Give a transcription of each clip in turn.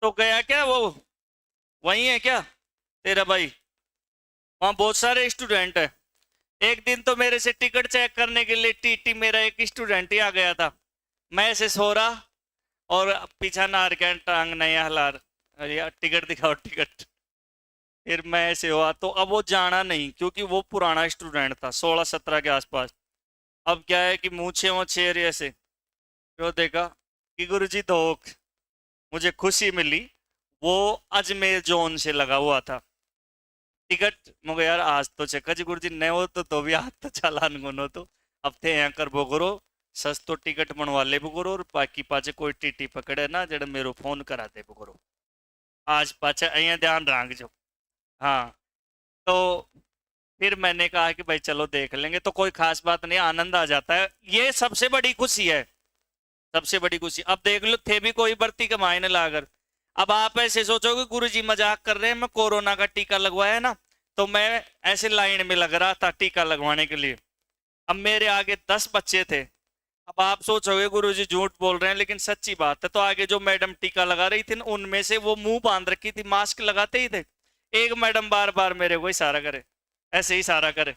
तो गया क्या वो, वही है क्या तेरा भाई? वहाँ बहुत सारे स्टूडेंट है। एक दिन तो मेरे से टिकट चेक करने के लिए टीटी मेरा एक स्टूडेंट ही आ गया था। मैं ऐसे सो रहा और पीछा नार के टांग नहीं हला रहा, अरे यार टिकट दिखाओ टिकट। फिर मैं ऐसे हुआ तो अब वो जाना नहीं, क्योंकि वो पुराना स्टूडेंट था 16-17 के आसपास। अब क्या है कि मूछे वूछे ऐसे, जो देखा कि गुरुजी धोख, मुझे खुशी मिली। वो अजमेर जोन से लगा हुआ था टिकट। मगर यार आज तो चक्का जी गुरुजी नहीं हो तो भी आज तो चालान गुनो तो अब थे यहाँ कर वो करो, सस्तो टिकट बनवा ले वो करो, और बाकी पाचे कोई टीटी पकड़े ना जड़ मेरो फोन करा दे वो करो। आज पाचे अहियाँ ध्यान रख जो। हाँ। तो फिर मैंने कहा कि भाई चलो देख लेंगे, तो कोई खास बात नहीं, आनंद आ जाता है, ये सबसे बड़ी खुशी है। सबसे बड़ी खुशी, अब देख लो थे भी कोई भर्ती के मायने लाकर। अब आप ऐसे सोचोगे गुरुजी मजाक कर रहे हैं, मैं कोरोना का टीका लगवाया ना, तो मैं ऐसे लाइन में लग रहा था टीका लगवाने के लिए। अब मेरे आगे 10 बच्चे थे। अब आप सोचोगे गुरुजी झूठ बोल रहे हैं, लेकिन सच्ची बात है। तो आगे जो मैडम टीका लगा रही थी उनमें से वो मुंह बांध रखी थी, मास्क लगाते ही थे। एक मैडम बार बार मेरे को इशारा करे, ऐसे ही इशारा करे।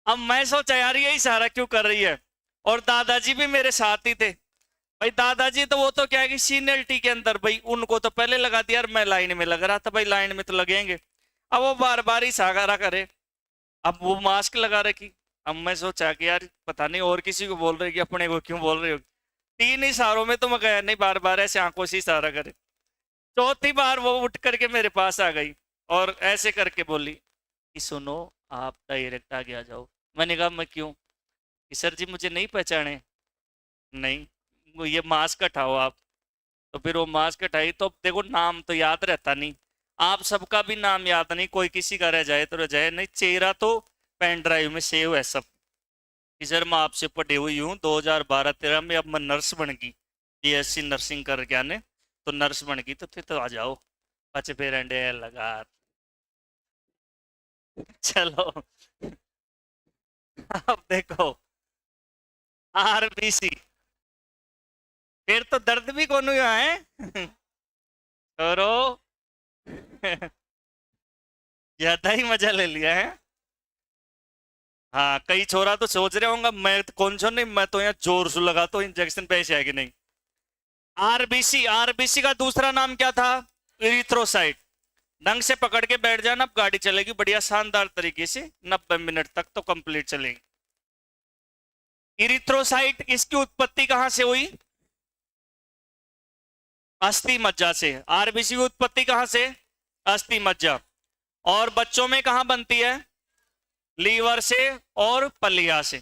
अब मैं सोचा यार ये इशारा क्यों कर रही है। और दादाजी भी मेरे साथ ही थे। भाई दादाजी तो वो तो क्या है कि सीनियरिटी के अंदर भाई उनको तो पहले लगा दिया, यार मैं लाइन में लग रहा था, भाई लाइन में तो लगेंगे। अब वो बार बार इशारा करे। अब वो मास्क लगा रखी। अब मैं सोचा कि यार पता नहीं और किसी को बोल रहे कि अपने को क्यों बोल रहे हो। 3 इशारों में तो मैं गया नहीं, बार बार ऐसे आंखों से इशारा करे। चौथी बार वो उठ करके मेरे पास आ गई और ऐसे करके बोली कि सुनो, आप डायरेक्ट आगे आ जाओ। मैंने कहा मैं क्यों? कि सर जी मुझे नहीं पहचाने। नहीं, वो ये मास्क हटाओ आप। तो फिर वो मास्क हटाई, तो देखो नाम तो याद रहता नहीं। आप सबका भी नाम याद नहीं, कोई किसी का रह जाए तो रह जाए, नहीं चेहरा तो पेन ड्राइव में सेव है सब। कि सर मैं आपसे पढ़ी हुई हूँ 2012-13 में, अब मैं नर्स बन गई, बीएससी नर्सिंग करके आने, तो नर्स बन गई तो फिर तो आ जाओ। अच्छा फिर अंडे लगा। चलो। अब देखो, आरबीसी, फिर तो दर्द भी कौन हुआ है। छोरो। ज्यादा ही मजा ले लिया है। हाँ कई छोरा तो सोच रहे होंगे मैं तो कौन सा नहीं, मैं तो यहाँ जोर से लगा तो इंजेक्शन पे ऐसे है कि नहीं। आरबीसी, आरबीसी का दूसरा नाम क्या था? इरिथ्रोसाइट। ढंग से पकड़ के बैठ जाना, अब गाड़ी चलेगी बढ़िया शानदार तरीके से, 90 मिनट तक तो कंप्लीट चलेगी। इरिथ्रोसाइट, इसकी उत्पत्ति कहां से हुई? अस्थि मज्जा से। आरबीसी की उत्पत्ति कहां से? अस्थि मज्जा। और बच्चों में कहां बनती है? लीवर से और पलिया से।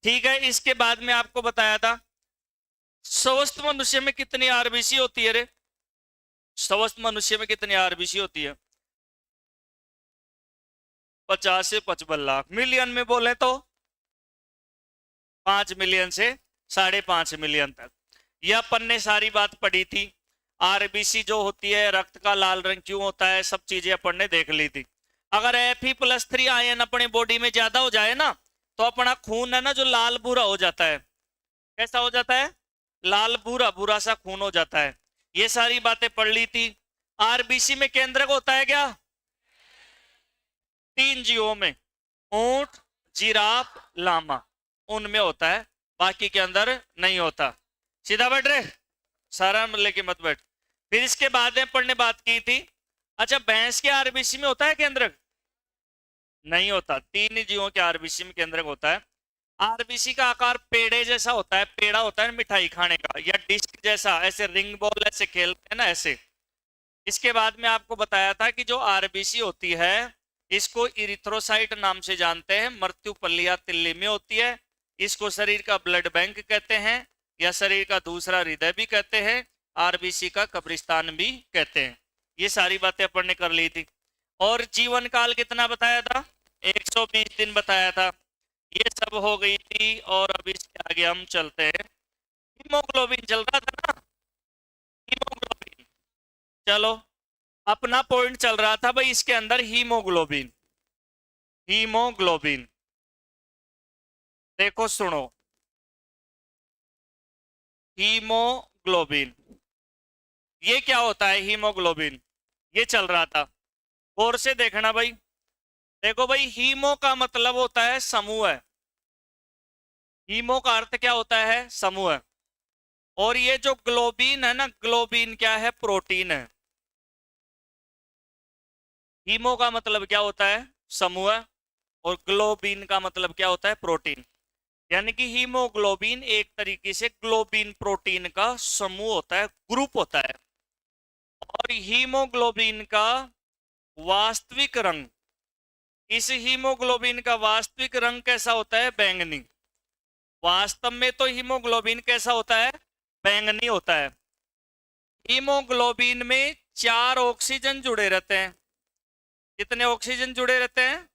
ठीक है, इसके बाद में आपको बताया था स्वस्थ मनुष्य में कितनी आरबीसी होती है रे? स्वस्थ मनुष्य में कितनी आरबीसी होती है? 50 से 55 लाख। मिलियन में बोले तो 5 मिलियन से 5.5 मिलियन तक। यह अपन ने सारी बात पढ़ी थी। आरबीसी जो होती है, रक्त का लाल रंग क्यों होता है, सब चीजें अपन ने देख ली थी। अगर Fe+3 आयन अपने बॉडी में ज्यादा हो जाए ना, तो अपना खून है ना जो लाल भूरा हो जाता है। कैसा हो जाता है? लाल भूरा, भूरा सा खून हो जाता है। ये सारी बातें पढ़ ली थी। आरबीसी में केंद्रक होता है क्या? 3 जीवों में, ऊंट, जिराफ, लामा, उनमें होता है, बाकी के अंदर नहीं होता। सीधा बैठ रहे, सारा लेके मत बैठ। फिर इसके बाद में अपन ने बात की थी, अच्छा भैंस के आरबीसी में होता है केंद्रक? नहीं होता। 3 ही जीवों के आरबीसी में केंद्रक होता है। आरबीसी का आकार पेड़े जैसा होता है, पेड़ा होता है मिठाई खाने का, या डिस्क जैसा, ऐसे रिंग बॉल ऐसे खेलते हैं ना ऐसे। इसके बाद में आपको बताया था कि जो आरबीसी होती है, इसको इरिथ्रोसाइट नाम से जानते हैं, मृत्यु पल्लिया तिल्ली में होती है। इसको शरीर का ब्लड बैंक कहते हैं, या शरीर का दूसरा हृदय भी कहते हैं, आरबीसी का कब्रिस्तान भी कहते हैं। ये सारी बातें अपन ने कर ली थी। और जीवन काल कितना बताया था? 120 दिन बताया था। ये सब हो गई थी, और अब इसके आगे हम चलते हैं। हीमोग्लोबिन चल रहा था ना, हीमोग्लोबिन। चलो, अपना पॉइंट चल रहा था भाई इसके अंदर हीमोग्लोबिन। हीमोग्लोबिन, देखो सुनो, हीमोग्लोबिन। ये क्या होता है हीमोग्लोबिन? ये चल रहा था, गौर से देखना भाई। देखो भाई, हीमो का मतलब होता है समूह। हीमो का अर्थ क्या होता है? समूह। और ये जो ग्लोबिन है ना, ग्लोबिन क्या है? प्रोटीन है। हीमो का मतलब क्या होता है? समूह। और ग्लोबिन का मतलब क्या होता है? प्रोटीन। यानी कि हीमोग्लोबिन एक तरीके से ग्लोबिन प्रोटीन का समूह होता है, ग्रुप होता है। और हीमोग्लोबिन का वास्तविक रंग, इस हीमोग्लोबिन का वास्तविक रंग कैसा होता है? बैंगनी। वास्तव में तो हीमोग्लोबिन कैसा होता है? बैंगनी होता है। हीमोग्लोबिन में 4 ऑक्सीजन जुड़े रहते हैं। कितने ऑक्सीजन जुड़े रहते हैं?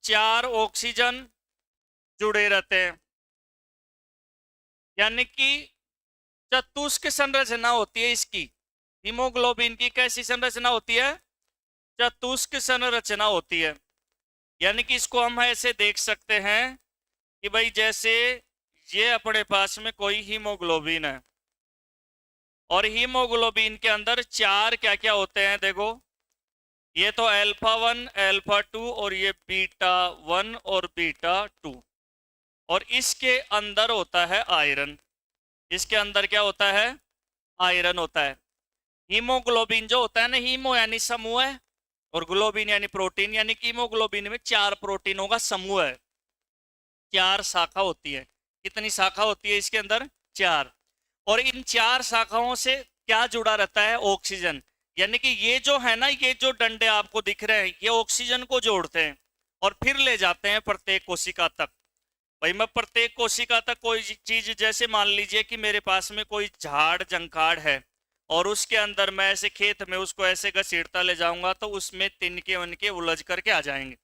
4 ऑक्सीजन जुड़े रहते हैं। यानी कि चतुष्क संरचना होती है इसकी। हीमोग्लोबिन की कैसी संरचना होती है? चतुष्क संरचना होती है। यानी कि इसको हम ऐसे देख सकते हैं कि भाई जैसे ये अपने पास में कोई हीमोग्लोबिन है, और हीमोग्लोबिन के अंदर 4 क्या क्या होते हैं? देखो, ये तो अल्फा 1, अल्फा 2, और ये बीटा 1 और बीटा 2। और इसके अंदर होता है आयरन। इसके अंदर क्या होता है? आयरन होता है। हीमोग्लोबिन जो होता है ना, हीमो यानी समूह है, और ग्लोबिन यानी प्रोटीन, यानी कि हीमोग्लोबिन में 4 प्रोटीनों का समूह है। 4 शाखा होती है। कितनी शाखा होती है इसके अंदर? 4। और इन 4 शाखाओं से क्या जुड़ा रहता है? ऑक्सीजन। यानी कि ये जो है ना, ये जो डंडे आपको दिख रहे हैं, ये ऑक्सीजन को जोड़ते हैं और फिर ले जाते हैं प्रत्येक कोशिका तक। भाई मैं प्रत्येक कोशिका तक कोई चीज, जैसे मान लीजिए कि मेरे पास में कोई झाड़ जंकाड़ है, और उसके अंदर मैं ऐसे खेत में उसको ऐसे घसीटता ले जाऊंगा तो उसमें तिनके उनके उलझ करके आ जाएंगे।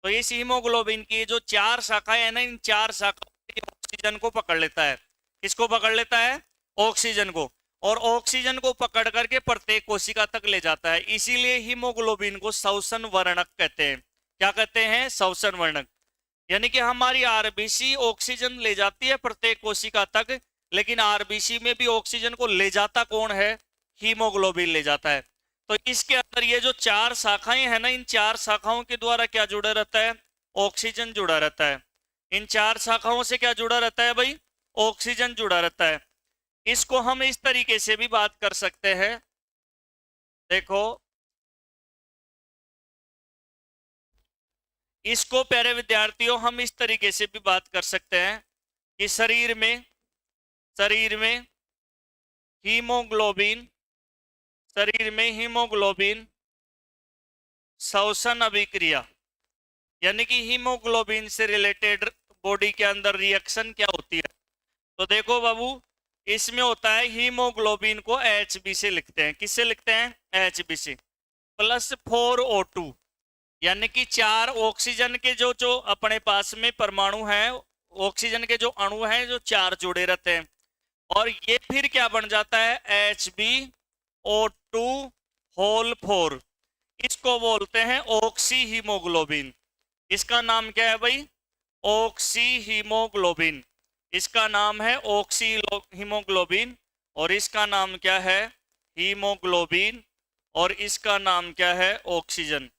तो इस हीमोग्लोबिन की जो 4 शाखाएं है ना, इन 4 शाखाओं ऑक्सीजन को पकड़ लेता है। किसको पकड़ लेता है? ऑक्सीजन को। और ऑक्सीजन को पकड़ करके प्रत्येक कोशिका तक ले जाता है। इसीलिए हीमोग्लोबिन को श्वसन वर्णक कहते हैं। क्या कहते हैं? श्वसन वर्णक। यानी कि हमारी आरबीसी ऑक्सीजन ले जाती है प्रत्येक कोशिका तक, लेकिन आरबीसी में भी ऑक्सीजन को ले जाता कौन है? हीमोग्लोबिन ले जाता है। तो इसके अंदर ये जो 4 शाखाएं हैं ना, इन 4 शाखाओं के द्वारा क्या जुड़ा रहता है? ऑक्सीजन जुड़ा रहता है। इन 4 शाखाओं से क्या जुड़ा रहता है भाई? ऑक्सीजन जुड़ा रहता है। इसको हम इस तरीके से भी बात कर सकते हैं। देखो, इसको प्यारे विद्यार्थियों हम इस तरीके से भी बात कर सकते हैं कि शरीर में हीमोग्लोबिन, शरीर में हीमोग्लोबिन श्वसन अभिक्रिया, यानी कि हीमोग्लोबिन से रिलेटेड बॉडी के अंदर रिएक्शन क्या होती है? तो देखो बाबू, इसमें होता है हीमोग्लोबिन को Hb से लिखते हैं। किससे लिखते हैं? Hb से। +4O2, यानी कि 4 ऑक्सीजन के जो जो अपने पास में परमाणु हैं, ऑक्सीजन के जो अणु हैं, जो 4 जुड़े रहते हैं, और ये फिर क्या बन जाता है? HbO2 whole 4। इसको बोलते हैं ऑक्सी हीमोग्लोबिन। इसका नाम क्या है भाई? Oxy haemoglobin. इसका नाम है ऑक्सी हीमोग्लोबिन, और इसका नाम क्या है? हीमोग्लोबिन। और इसका नाम क्या है? ऑक्सीजन।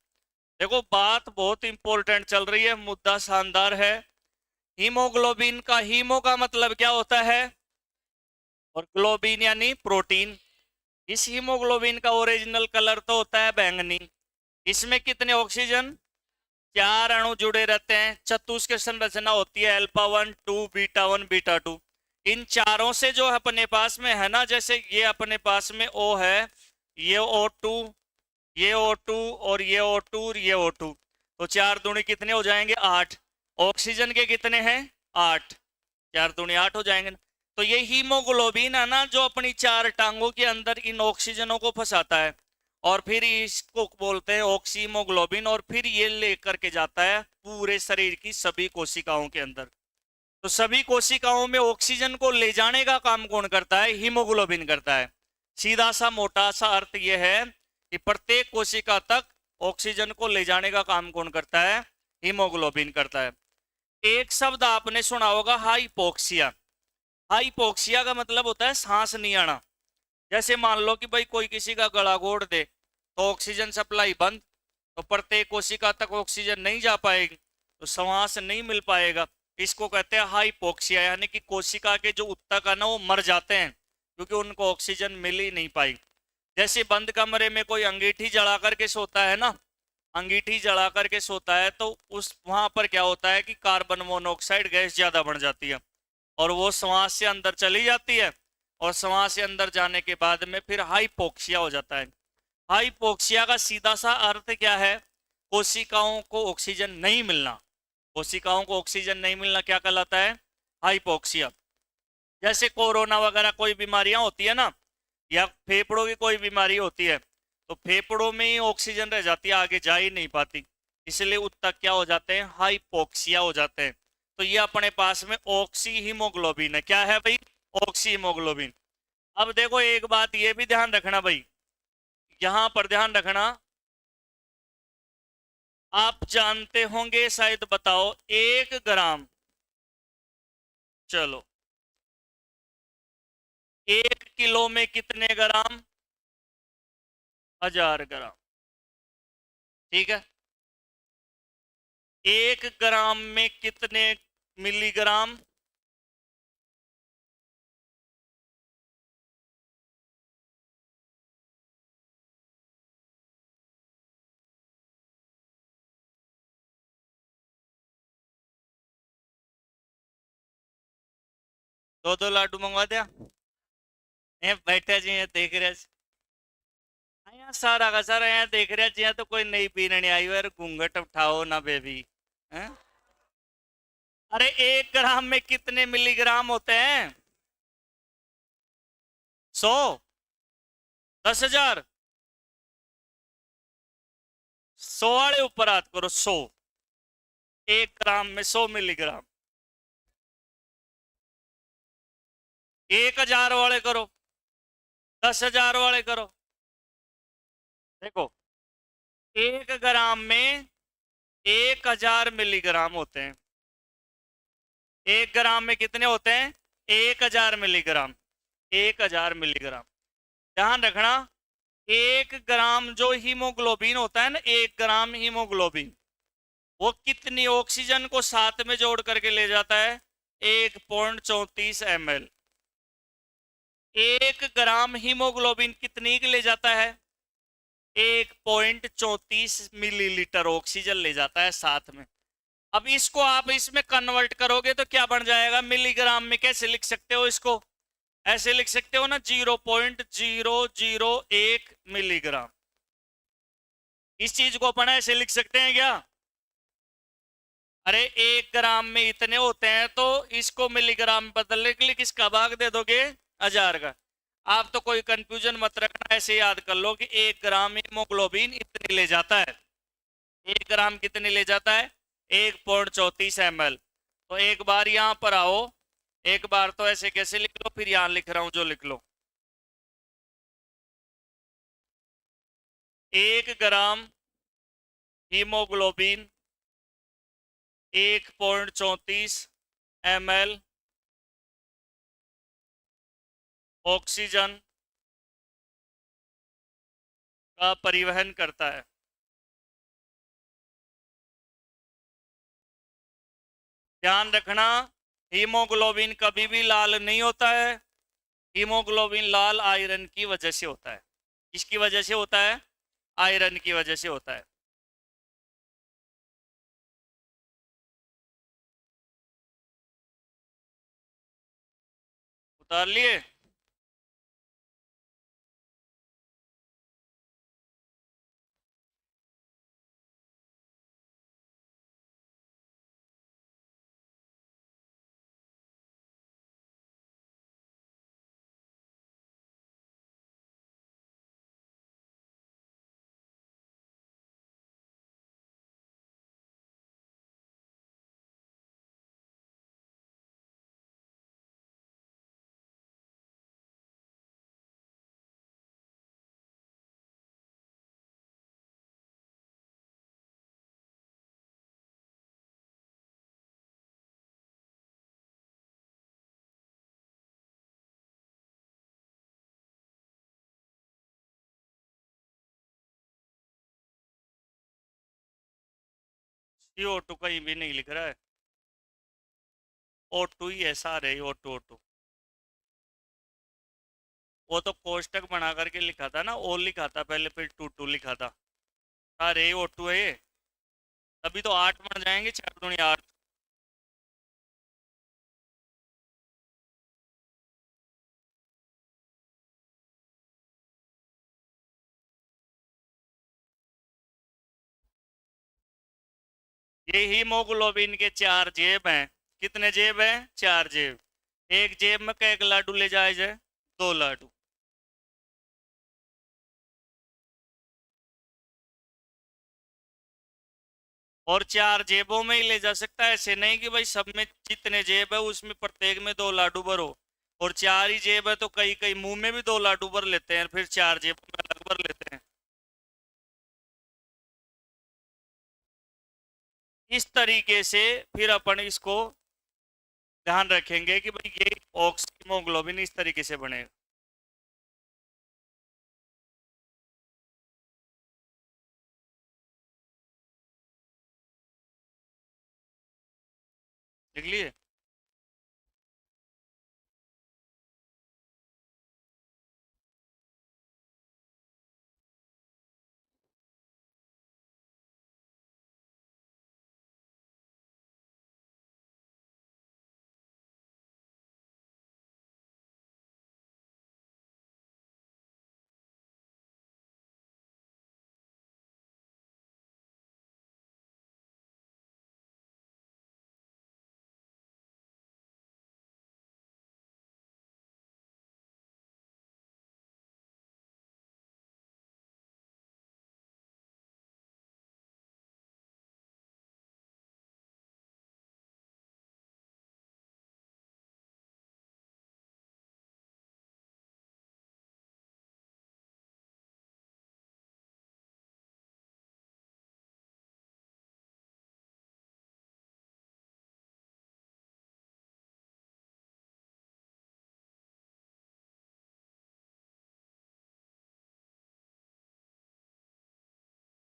देखो, बात बहुत इंपॉर्टेंट चल रही है, मुद्दा शानदार है। हीमोग्लोबिन का हीमो का मतलब क्या होता है? और ग्लोबिन यानी प्रोटीन। इस हीमोग्लोबिन का ओरिजिनल कलर तो होता है बैंगनी। इसमें कितने ऑक्सीजन? 4 अणु जुड़े रहते हैं। चतुष्क संरचना होती है, अल्फा 1, 2, बीटा 1, बीटा 2। इन चारों से जो अपने पास में है ना, जैसे ये अपने पास में O है, ये O2, ये O2, और ये O2, और ये O2, तो 4 दूनी कितने हो जाएंगे? 8। ऑक्सीजन के कितने हैं? 8। 4 दूनी 8 हो जाएंगे। तो ये हीमोग्लोबिन है ना, जो अपनी 4 टांगों के अंदर इन ऑक्सीजनों को फंसाता है, और फिर इसको बोलते हैं ऑक्सीमोग्लोबिन, और फिर ये लेकर के जाता है पूरे शरीर की सभी कोशिकाओं के अंदर। तो सभी कोशिकाओं में ऑक्सीजन को ले जाने का काम कौन करता है? हीमोग्लोबिन करता है। सीधा सा मोटा सा अर्थ यह है कि प्रत्येक कोशिका तक ऑक्सीजन को ले जाने का काम कौन करता है? हीमोग्लोबिन करता है। एक शब्द आपने सुना होगा, हाइपोक्सिया। हाइपोक्सिया का मतलब होता है सांस नहीं आना। जैसे मान लो कि भाई कोई किसी का गला घोट दे तो ऑक्सीजन सप्लाई बंद, तो प्रत्येक कोशिका तक ऑक्सीजन नहीं जा पाएगी, तो श्वास नहीं मिल पाएगा। इसको कहते हैं हाइपोक्सिया, यानी कि कोशिका के जो ऊतक है ना वो मर जाते हैं क्योंकि उनको ऑक्सीजन मिल ही नहीं पाई। जैसे बंद कमरे में कोई अंगीठी जला करके सोता है ना, अंगीठी जला करके सोता है तो उस वहां पर क्या होता है कि कार्बन मोनोऑक्साइड गैस ज्यादा बढ़ जाती है और वो श्वास से अंदर चली जाती है, और श्वास से अंदर जाने के बाद में फिर हाइपोक्सिया हो जाता है। हाइपोक्सिया का सीधा सा अर्थ क्या है? कोशिकाओं को ऑक्सीजन नहीं मिलना। कोशिकाओं को ऑक्सीजन नहीं मिलना क्या कहलाता है? हाइपोक्सिया। जैसे कोरोना वगैरह कोई बीमारियां होती है ना, या फेफड़ों की कोई बीमारी होती है, तो फेफड़ों में ही ऑक्सीजन रह जाती है, आगे जा ही नहीं पाती, इसलिए ऊतक क्या हो जाते हैं? हाइपोक्सिया हो जाते हैं। तो ये अपने पास में ऑक्सी हीमोग्लोबिन है। क्या है भाई? Oxy haemoglobin. अब देखो एक बात ये भी ध्यान रखना भाई, यहां पर ध्यान रखना, आप जानते होंगे शायद, बताओ 1 ग्राम, चलो 1 किलो में कितने ग्राम? 1000 ग्राम। ठीक है, 1 ग्राम में कितने मिलीग्राम? दो लाडू मंगवा दिया। ये बैठे जी, ये देख रहे जी। यहाँ सारा का सारा यहाँ देख रहे जी, तो कोई नई पीने नहीं आई हो यार, घूंघट उठाओ ना बेबी। हैं? अरे 1 ग्राम में कितने मिलीग्राम होते हैं? 100? 10,000? 100 वाले ऊपर हाथ करो। 100। 1 ग्राम में 100 मिलीग्राम। 1,000 वाले करो। 10,000 वाले करो। देखो 1 ग्राम में 1,000 मिलीग्राम होते हैं। 1 ग्राम में कितने होते हैं? 1,000 मिलीग्राम। 1,000 मिलीग्राम। ध्यान रखना, 1 ग्राम जो हीमोग्लोबिन होता है ना, 1 ग्राम हीमोग्लोबिन, वो कितनी ऑक्सीजन को साथ में जोड़ करके ले जाता है? 1.34 ml। 1 ग्राम हीमोग्लोबिन कितनी के ले जाता है? 1.34 मिलीलीटर ऑक्सीजन ले जाता है साथ में। अब इसको आप इसमें कन्वर्ट करोगे तो क्या बन जाएगा? मिलीग्राम में कैसे लिख सकते हो इसको? ऐसे लिख सकते हो ना, 0.001 मिलीग्राम। इस चीज को अपन ऐसे लिख सकते हैं क्या? अरे 1 ग्राम में इतने होते हैं, तो इसको मिलीग्राम में बदलने के लिए किसका भाग दे दोगे? 1000 का। आप तो कोई कंफ्यूजन मत रखना, ऐसे याद कर लो कि 1 ग्राम हीमोग्लोबिन इतने ले जाता है। 1 ग्राम कितने ले जाता है? 1.34 ml। तो एक बार यहां पर आओ, एक बार तो ऐसे कैसे लिख लो, फिर यहां लिख रहा हूं जो लिख लो। 1 ग्राम हीमोग्लोबिन 1.34 ml ऑक्सीजन का परिवहन करता है। ध्यान रखना, हीमोग्लोबिन कभी भी लाल नहीं होता है। हीमोग्लोबिन लाल आयरन की वजह से होता है। किसकी वजह से होता है? आयरन की वजह से होता है। उतार लिए? CO2 कहीं भी नहीं लिख रहा है, O2 ही है सारे, O2 O2। वो तो कोष्टक बना करके लिखा था ना, O लिखा था पहले, फिर 2 लिखा था। अरे O2 है ये। तभी तो 8 बन जाएंगे, 4 दूनी 8। ये हीमोग्लोबिन के 4 जेब हैं। कितने जेब हैं? 4 जेब। एक जेब में एक लाडू ले जाए जाए, 2 लाडू। और 4 जेबों में ही ले जा सकता है, ऐसे नहीं कि भाई सब में जितने जेब है उसमें प्रत्येक में 2 लाडू भरो। और 4 ही जेब है तो कई कई मुंह में भी 2 लाडू भर लेते हैं, फिर 4 जेबों में अलग भर लेते हैं। इस तरीके से फिर अपन इसको ध्यान रखेंगे कि भाई ये ऑक्सीमोग्लोबिन इस तरीके से बनेगा। देख लिए?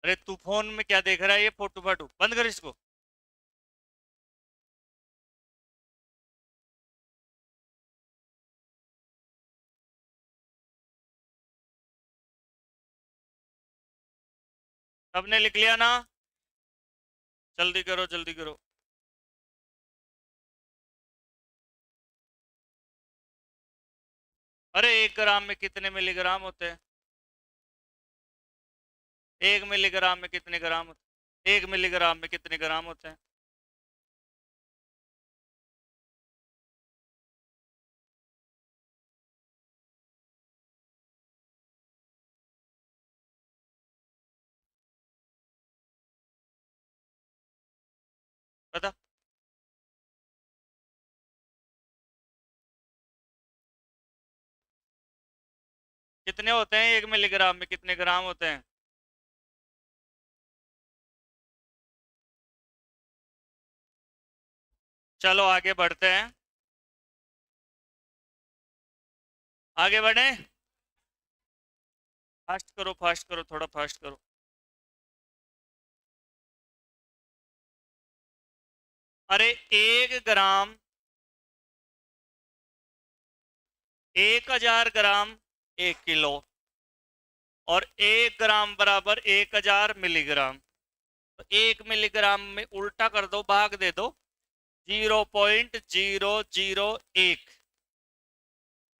अरे तू फोन में क्या देख रहा है? ये फोटो फाटू बंद कर इसको। सबने लिख लिया ना? जल्दी करो जल्दी करो। अरे 1 ग्राम में कितने मिलीग्राम होते हैं? 1 मिलीग्राम में कितने ग्राम होते हैं? 1 मिलीग्राम में कितने ग्राम होते हैं? पता? कितने होते हैं 1 मिलीग्राम में कितने ग्राम होते हैं? चलो आगे बढ़ते हैं। आगे बढ़े। फास्ट करो फास्ट करो, थोड़ा फास्ट करो। अरे 1 ग्राम, 1000 ग्राम 1 किलो। और 1 ग्राम बराबर 1000 मिलीग्राम। तो 1 मिलीग्राम में उल्टा कर दो, भाग दे दो, 0.001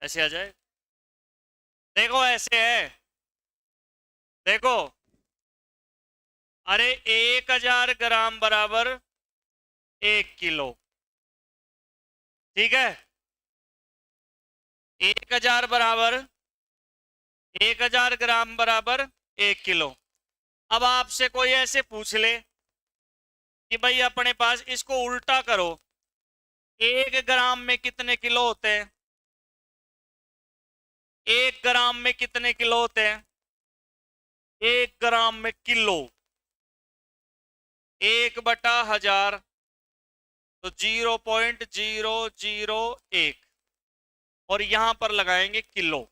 ऐसे आ जाए। देखो ऐसे है, देखो। अरे 1000 ग्राम बराबर 1 किलो, ठीक है। 1000 बराबर 1000 ग्राम बराबर 1 किलो। अब आपसे कोई ऐसे पूछ ले कि भाई अपने पास, इसको उल्टा करो, 1 ग्राम में कितने किलो होते हैं? 1 ग्राम में कितने किलो होते हैं? 1 ग्राम में किलो, 1/1000, तो 0.001। और यहां पर लगाएंगे किलो।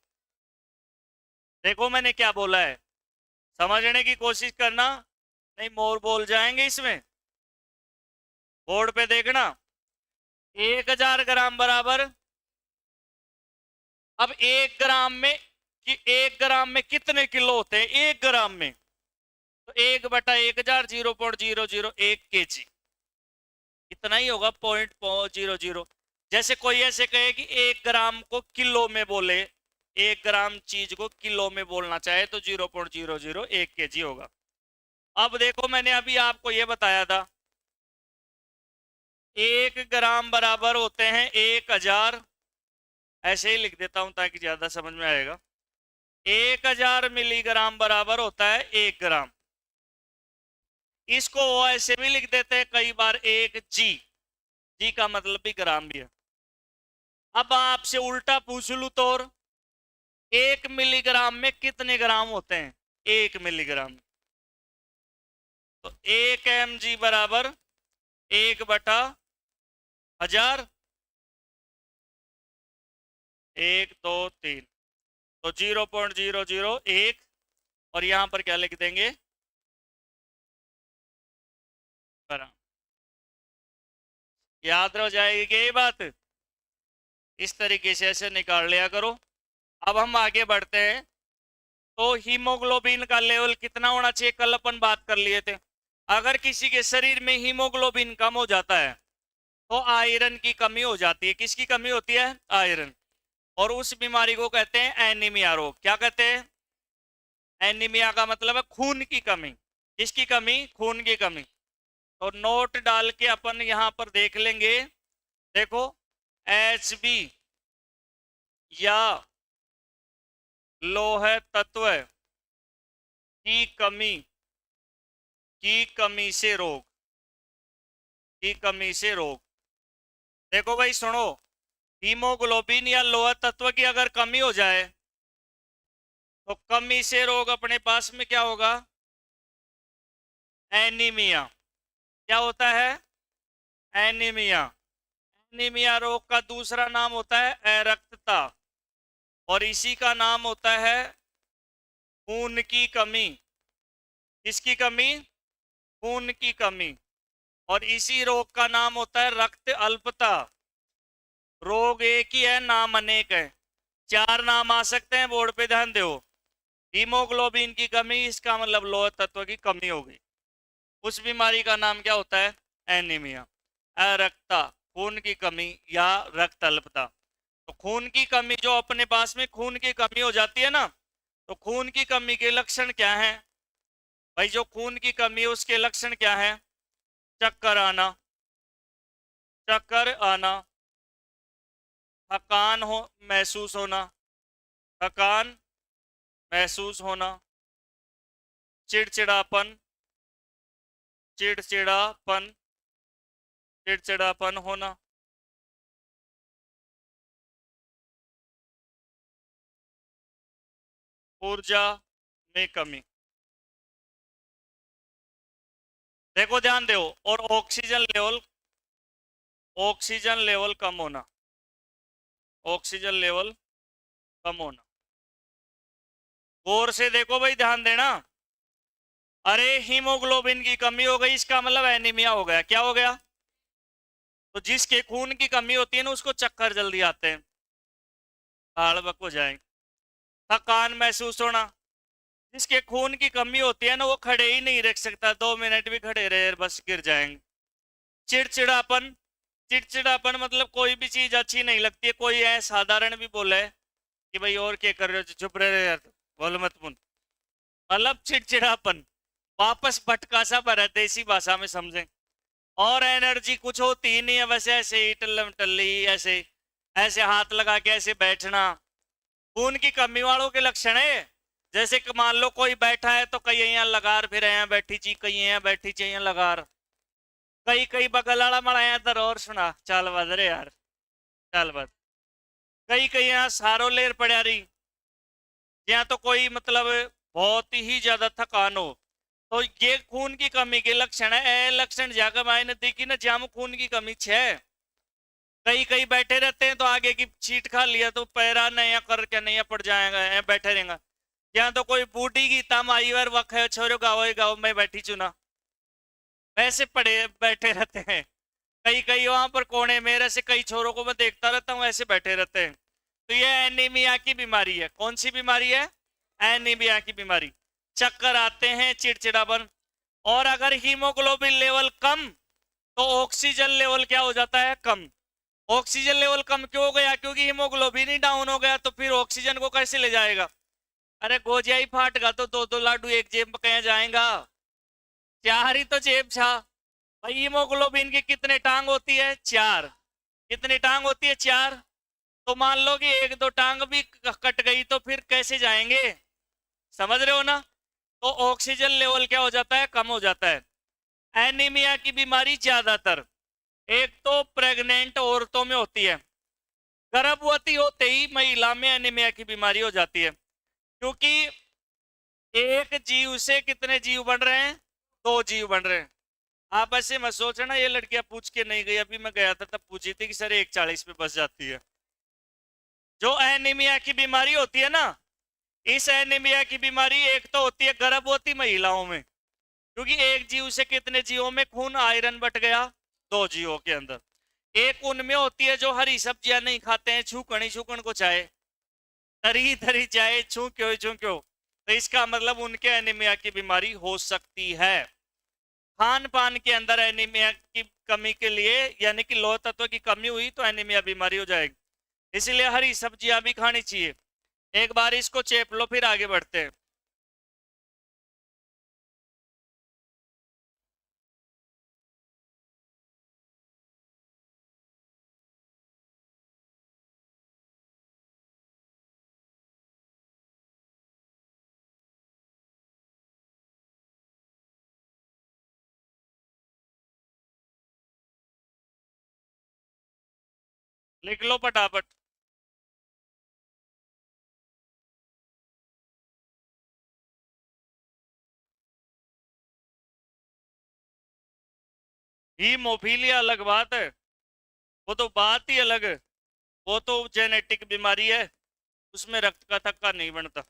देखो मैंने क्या बोला है, समझने की कोशिश करना, नहीं मोर बोल जाएंगे इसमें। बोर्ड पे देखना, 1000 ग्राम बराबर, अब 1 ग्राम में कि 1 ग्राम में कितने किलो होते हैं 1 ग्राम में, तो 1/1000 0.001 kg, इतना ही होगा 0.00। जैसे कोई ऐसे कहे कि 1 ग्राम को किलो में बोले, 1 ग्राम चीज को किलो में बोलना चाहे तो 0.001 kg होगा। अब देखो मैंने अभी आपको यह बताया था 1 ग्राम बराबर होते हैं 1000, ऐसे ही लिख देता हूं ताकि ज्यादा समझ में आएगा। 1000 मिलीग्राम बराबर होता है 1 ग्राम। इसको वो ऐसे भी लिख देते हैं कई बार 1 जी का मतलब भी ग्राम भी है। अब आपसे उल्टा पूछ लूं तो 1 मिलीग्राम में कितने ग्राम होते हैं 1 मिलीग्राम, तो 1 mg बराबर 1/1000, 1 2 3, तो 0.001, और यहां पर क्या लिख देंगे ग्राम। याद रह जाएगी ये बात, इस तरीके से ऐसे निकाल लिया करो। अब हम आगे बढ़ते हैं, तो हीमोग्लोबिन का लेवल कितना होना चाहिए कल अपन बात कर लिए थे। अगर किसी के शरीर में हीमोग्लोबिन कम हो जाता है तो आयरन की कमी हो जाती है। किसकी कमी होती है आयरन, और उस बीमारी को कहते हैं एनीमिया रोग। क्या कहते हैं एनीमिया का मतलब है खून की कमी। किसकी कमी खून की कमी। तो नोट डाल के अपन यहां पर देख लेंगे, देखो HB या लौह तत्व की कमी से रोग, की कमी से रोग। देखो भाई सुनो, हीमोग्लोबिन या लौह तत्व की अगर कमी हो जाए तो कमी से रोग अपने पास में क्या होगा एनीमिया। क्या होता है एनीमिया। एनीमिया रोग का दूसरा नाम होता है अरक्तता, और इसी का नाम होता है खून की कमी। किसकी कमी खून की कमी। और इसी रोग का नाम होता है रक्त अल्पता। रोग एक ही है नाम अनेक है, 4 नाम आ सकते हैं बोर्ड पे ध्यान दो। हीमोग्लोबिन की कमी, इसका मतलब लौह तत्व की कमी हो गई। उस बीमारी का नाम क्या होता है एनीमिया। अरक्तता खून की कमी या रक्त अल्पता। तो खून की कमी, जो अपने पास में खून की कमी हो जाती है ना, तो खून की कमी के लक्षण क्या हैं भाई। जो खून की कमी है उसके लक्षण क्या है चक्कर आना, चक्कर आना, थकान हो महसूस होना, थकान महसूस होना, चिड़चिड़ापन, चिड़चिड़ापन, चिड़चिड़ापन होना, ऊर्जा में कमी। देखो ध्यान दो, और ऑक्सीजन लेवल कम होना, ऑक्सीजन लेवल कम होना। गौर से देखो भाई ध्यान देना। अरे हीमोग्लोबिन की कमी हो गई, इसका मतलब एनीमिया हो गया। क्या हो गया तो जिसके खून की कमी होती है ना उसको चक्कर जल्दी आते हैं, हाड़बक हो जाएंगे। थकान महसूस होना, जिसके खून की कमी होती है ना वो खड़े ही नहीं रख सकता, 2 मिनट भी खड़े रहे बस गिर जाएंगे। चिड़चिड़ापन, चिड़चिड़ापन मतलब कोई भी चीज अच्छी नहीं लगती है। कोई है साधारण भी बोले कि भाई और क्या कर रहे हो, चुप रहे यार, बोल मत मुन, मतलब चिड़चिड़ापन, वापस भटका सा भरा, देसी भाषा में समझें। और एनर्जी कुछ होती ही नहीं है, वैसे ऐसे ही टल्लम टल्ली, ऐसे ऐसे हाथ लगा के ऐसे बैठना, खून की कमी वालों के लक्षण है। जैसे कि मान लो कोई बैठा है तो कई यहाँ लगार फिर यहाँ बैठी ची, कई यहाँ बैठी ची यहाँ लगार, कई कई बगल वाला मड़ा यहाँ दर और सुना चाल बज रे यार, चाल बज, कई कई यहाँ सारो लेर पड़ा रही, यहाँ तो कोई मतलब बहुत ही ज्यादा थकान हो, तो ये खून की कमी के लक्षण है। ए लक्षण जाकर मायने देखी ना, जाम खून की कमी छे। कई कई बैठे रहते हैं तो आगे की सीट खा लिया तो पैरा नया कर क्या नया पड़ जाएगा, बैठे रहेगा। यहाँ तो कोई बूढ़ी की तम आई और वक्त है छोरो गाओ गाओ में बैठी चुना, वैसे पड़े बैठे रहते हैं। कई कई वहां पर कोने में ऐसे कई छोरों को मैं देखता रहता हूँ, ऐसे बैठे रहते हैं। तो ये एनीमिया की बीमारी है। कौन सी बीमारी है? एनीमिया की बीमारी। चक्कर आते हैं, चिड़चिड़ापन। और अगर हीमोग्लोबिन लेवल कम, तो ऑक्सीजन लेवल क्या हो जाता है? कम। ऑक्सीजन लेवल कम क्यों हो गया? क्योंकि हीमोग्लोबिन ही डाउन हो गया, तो फिर ऑक्सीजन को कैसे ले जाएगा? अरे गोजिया ही फाटगा तो दो दो लाडू एक जेब में कहीं जाएगा? चार ही तो जेब छा। भाई हीमोग्लोबिन की कितने टांग होती है? चार। कितनी टांग होती है? चार। तो मान लो कि एक दो टांग भी कट गई तो फिर कैसे जाएंगे? समझ रहे हो ना? तो ऑक्सीजन लेवल क्या हो जाता है? कम हो जाता है। एनीमिया की बीमारी ज्यादातर एक तो प्रेग्नेंट औरतों में होती है। गर्भवती होते ही महिला में एनीमिया की बीमारी हो जाती है, क्योंकि एक जीव से कितने जीव बन रहे हैं? दो जीव बन रहे हैं। आप ऐसे मत सोचना ये लड़कियां पूछ के नहीं गई, अभी मैं गया था तब पूछी थी कि सर 1:40 पे बस जाती है। जो एनीमिया की बीमारी होती है ना, इस एनीमिया की बीमारी एक तो होती है गर्भवती महिलाओं में, क्योंकि एक जीव से कितने जीवों में खून आयरन बट गया? दो जीवों के अंदर। एक उनमें होती है जो हरी सब्जियां नहीं खाते हैं, छूकणी छूकण को चाहे तरी तरी चाहे छू क्यों छू क्यों, तो इसका मतलब उनके एनीमिया की बीमारी हो सकती है। खान पान के अंदर एनीमिया की कमी के लिए, यानी कि लौह तत्व की कमी हुई तो एनीमिया बीमारी हो जाएगी। इसलिए हरी सब्जियां भी खानी चाहिए। एक बार इसको चेप लो, फिर आगे बढ़ते हैं। लिख लो फटाफट। हीमोफीलिया अलग बात है, वो तो बात ही अलग है। वो तो जेनेटिक बीमारी है, उसमें रक्त का थक्का नहीं बनता।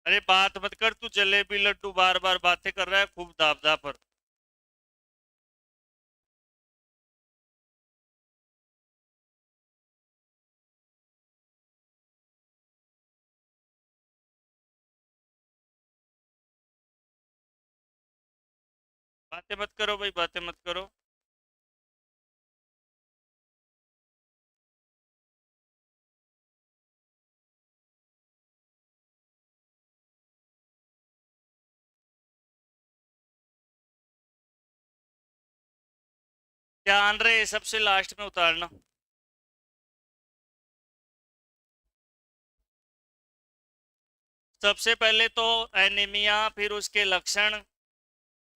अरे बात मत कर तू, जलेबी लड्डू बार बार बातें कर रहा है खूब दाब दाब पर। बातें मत करो भाई, बातें मत करो। ध्यान रहे सबसे लास्ट में उतारना। सबसे पहले तो एनीमिया, फिर उसके लक्षण।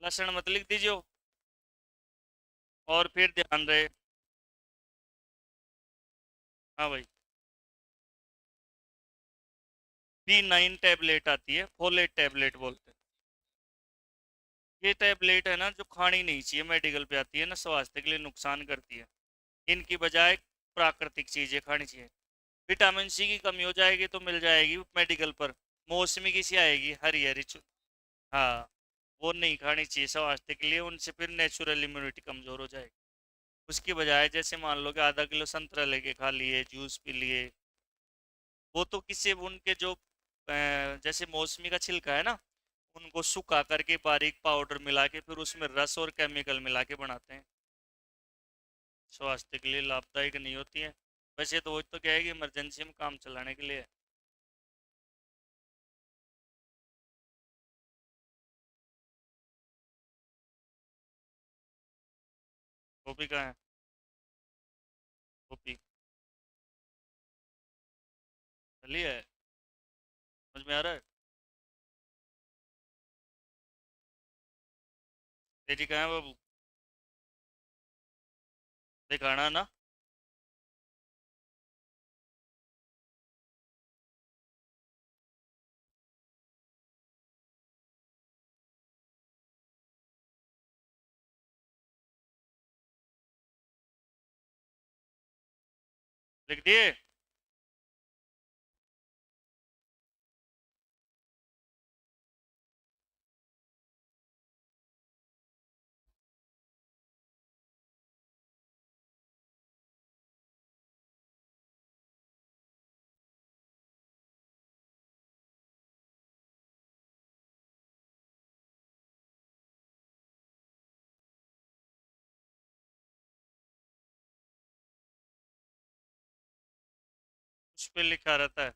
लक्षण मत लिख दीजिए। और फिर ध्यान रहे। हाँ भाई। B9 टैबलेट आती है, फोलेट टैबलेट बोलते हैं। ये टैबलेट है ना जो खानी नहीं चाहिए, मेडिकल पे आती है ना, स्वास्थ्य के लिए नुकसान करती है। इनकी बजाय प्राकृतिक चीजें खानी चाहिए। विटामिन सी की कमी हो जाएगी तो मिल जाएगी मेडिकल पर। मौसमी की सी आएगी, हरी हरी हाँ, वो नहीं खानी चाहिए स्वास्थ्य के लिए, उनसे फिर नेचुरल इम्यूनिटी कमजोर हो जाएगी। उसकी बजाय जैसे मान लो कि आधा किलो संतरा लेके खा लिए, जूस पी लिए। वो तो किसी उनके जो जैसे मौसमी का छिलका है ना, उनको सुखा करके बारीक पाउडर मिला के फिर उसमें रस और केमिकल मिला के बनाते हैं। स्वास्थ्य के लिए लाभदायक नहीं होती है। वैसे तो वो तो क्या है कि इमरजेंसी में काम चलाने के लिए है। कॉपी कहाँ है? कॉपी चली है, समझ में आ रहा है? तेरी कहाँ है बाबू? दिखाना ना। लिख दिए? उस पे लिखा रहता है,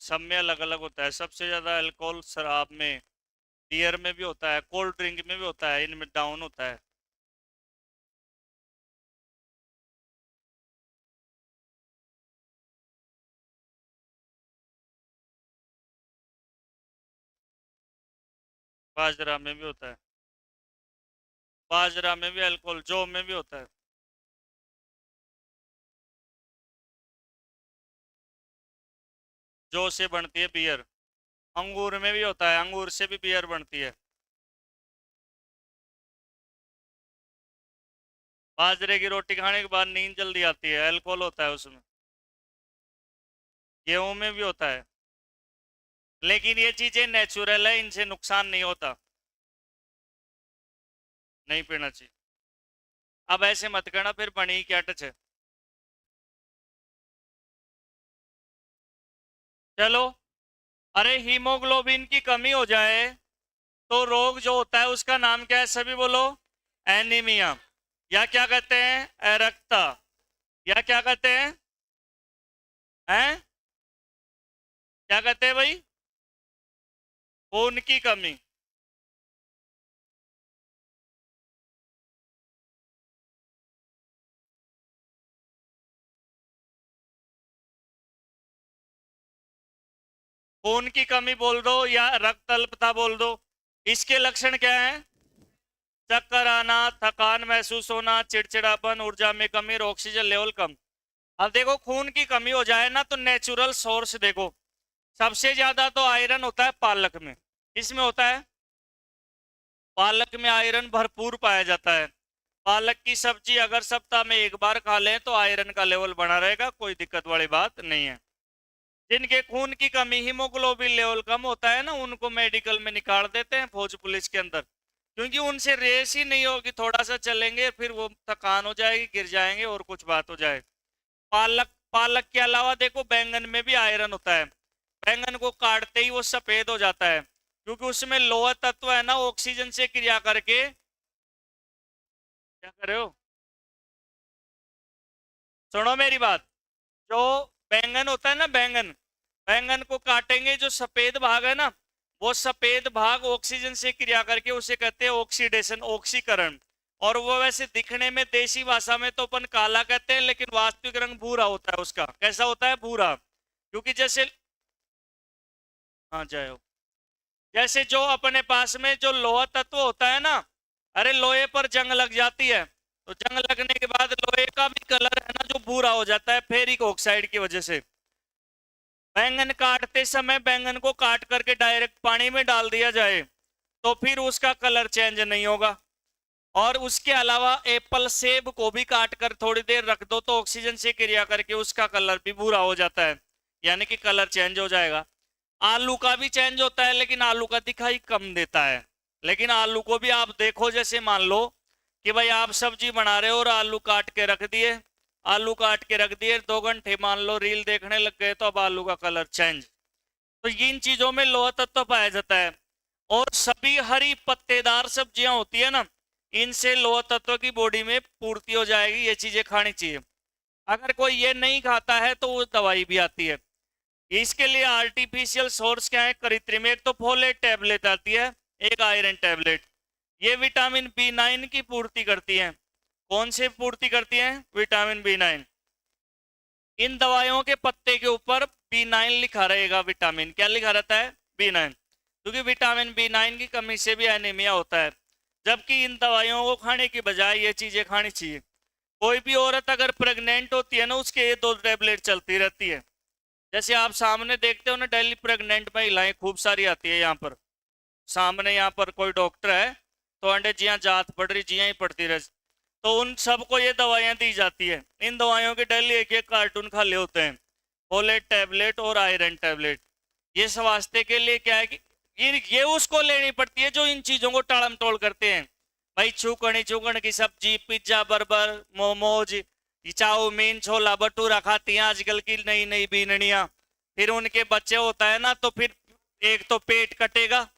सब में अलग अलग होता है। सबसे ज्यादा अल्कोहल शराब में, बियर में भी होता है, कोल्ड ड्रिंक में भी होता है, इनमें डाउन होता है। बाजरा में भी होता है, बाजरा में भी अल्कोहल, जौ में भी होता है। जौ से बनती है बियर। अंगूर में भी होता है, अंगूर से भी बियर बनती है। बाजरे की रोटी खाने के बाद नींद जल्दी आती है, अल्कोहल होता है उसमें। गेहूं में भी होता है। लेकिन ये चीजें नेचुरल है, इनसे नुकसान नहीं होता। नहीं पीना चाहिए। अब ऐसे मत करना, फिर बनी क्या टच है। चलो। अरे हीमोग्लोबिन की कमी हो जाए तो रोग जो होता है उसका नाम क्या है, सभी बोलो। एनीमिया। या क्या कहते हैं, एरक्ता। या क्या कहते हैं? क्या कहते हैं भाई? खून की कमी। खून की कमी बोल दो या रक्त अल्पता बोल दो। इसके लक्षण क्या है? चक्कर आना, थकान महसूस होना, चिड़चिड़ापन, ऊर्जा में कमी और ऑक्सीजन लेवल कम। अब देखो, खून की कमी हो जाए ना तो नेचुरल सोर्स देखो। सबसे ज्यादा तो आयरन होता है पालक में। किसमें होता है? पालक में आयरन भरपूर पाया जाता है। पालक की सब्जी अगर सप्ताह में एक बार खा लें तो आयरन का लेवल बना रहेगा, कोई दिक्कत वाली बात नहीं है। जिनके खून की कमी, हीमोग्लोबिन लेवल कम होता है ना, उनको मेडिकल में निकाल देते हैं, फौज पुलिस के अंदर। क्योंकि उनसे रेस ही नहीं होगी, थोड़ा सा चलेंगे फिर वो थकान हो जाएगी, गिर जाएंगे और कुछ बात हो जाए। पालक, पालक के अलावा देखो बैंगन में भी आयरन होता है। बैंगन को काटते ही वो सफेद हो जाता है, क्योंकि उसमें लोहा तत्व है ना, ऑक्सीजन से क्रिया करके। क्या कर रहे हो? सुनो मेरी बात। जो बैंगन होता है ना, बैंगन, बैंगन को काटेंगे, जो सफेद भाग है ना, वो सफेद भाग ऑक्सीजन से क्रिया करके उसे कहते हैं ऑक्सीडेशन, ऑक्सीकरण। और वो वैसे दिखने में देसी भाषा में तो अपन काला कहते हैं, लेकिन वास्तविक रंग भूरा होता है उसका। कैसा होता है? भूरा। क्योंकि जैसे, हाँ जाओ, जैसे जो अपने पास में जो लोहा तत्व होता है ना, अरे लोहे पर जंग लग जाती है, तो जंग लगने के बाद लोहे का भी कलर है ना जो भूरा हो जाता है, फेरिक ऑक्साइड की वजह से। बैंगन काटते समय बैंगन को काट करके डायरेक्ट पानी में डाल दिया जाए तो फिर उसका कलर चेंज नहीं होगा। और उसके अलावा एप्पल, सेब को भी काट कर थोड़ी देर रख दो तो ऑक्सीजन से क्रिया करके उसका कलर भी भूरा हो जाता है, यानी कि कलर चेंज हो जाएगा। आलू का भी चेंज होता है, लेकिन आलू का दिखाई कम देता है। लेकिन आलू को भी आप देखो, जैसे मान लो कि भाई आप सब्जी बना रहे हो और आलू काट के रख दिए, आलू काट के रख दिए, 2 घंटे मान लो रील देखने लग गए, तो अब आलू का कलर चेंज। तो इन चीजों में लोहा तत्व पाया जाता है। और सभी हरी पत्तेदार सब्जियां होती है ना, इनसे लोह तत्व की बॉडी में पूर्ति हो जाएगी, ये चीजें खानी चाहिए। अगर कोई ये नहीं खाता है तो वो दवाई भी आती है। इसके लिए आर्टिफिशियल सोर्स क्या है, कृत्रिम, एक तो फोलेट टैबलेट आती है, एक आयरन टैबलेट। ये विटामिन B9 की पूर्ति करती है। कौन से पूर्ति करती है? Vitamin B9। इन दवाइयों के पत्ते के ऊपर B9 लिखा रहेगा। विटामिन क्या लिखा रहता है? B9। क्योंकि विटामिन B9 की कमी से भी एनीमिया होता है। जबकि इन दवाइयों को खाने की बजाय ये चीजें खानी चाहिए। कोई भी औरत अगर प्रेग्नेंट होती है ना, उसके ये 2 टैबलेट चलती रहती है। जैसे आप सामने देखते हो ना, डेली प्रेग्नेंट महिलाएं खूब सारी आती है यहाँ पर। सामने यहाँ पर कोई डॉक्टर है तो अंडे जिया जात पड़ रही, जिया ही पड़ती रह, तो उन सबको ये दवाइयाँ दी जाती है। इन दवाइयों के डेली एक एक कार्टून खाले होते हैं, फोलेट टैबलेट और आयरन टैबलेट। ये स्वास्थ्य के लिए क्या है कि ये उसको लेनी पड़ती है जो इन चीजों को टालम टोल करते हैं। भाई चूकण की सब्जी, पिज्जा, बर्गर, मोमोज, चाउमीन, छोला भटूरा खाती हैं आजकल की नई नई बीननियां। फिर उनके बच्चे होता है ना, तो फिर एक तो पेट कटेगा।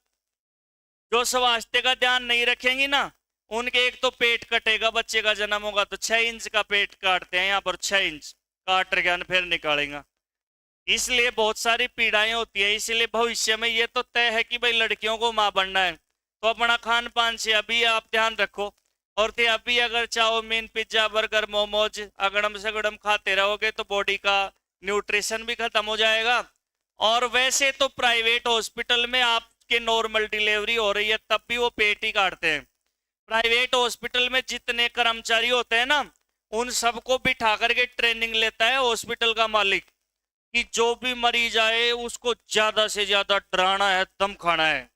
जो स्वास्थ्य का ध्यान नहीं रखेंगी ना, उनके एक तो पेट कटेगा। बच्चे का जन्म होगा तो 6 इंच का पेट काटते हैं, यहाँ पर 6 इंच काट के फिर निकालेंगे। इसलिए बहुत सारी पीड़ाएं होती है। इसलिए भविष्य में ये तो तय है कि भाई लड़कियों को माँ बनना है, तो अपना खान पान से अभी आप ध्यान रखो। और थे अभी अगर चाउमीन, पिज्जा, बर्गर, मोमोज अगड़म सगड़म खाते रहोगे तो बॉडी का न्यूट्रिशन भी खत्म हो जाएगा। और वैसे तो प्राइवेट हॉस्पिटल में आपके नॉर्मल डिलीवरी हो रही है तब भी वो पेट ही काटते हैं। प्राइवेट हॉस्पिटल में जितने कर्मचारी होते हैं ना, उन सबको बिठा करके ट्रेनिंग लेता है हॉस्पिटल का मालिक कि जो भी मरीज आए उसको ज्यादा से ज्यादा डराना है, दम खाना है।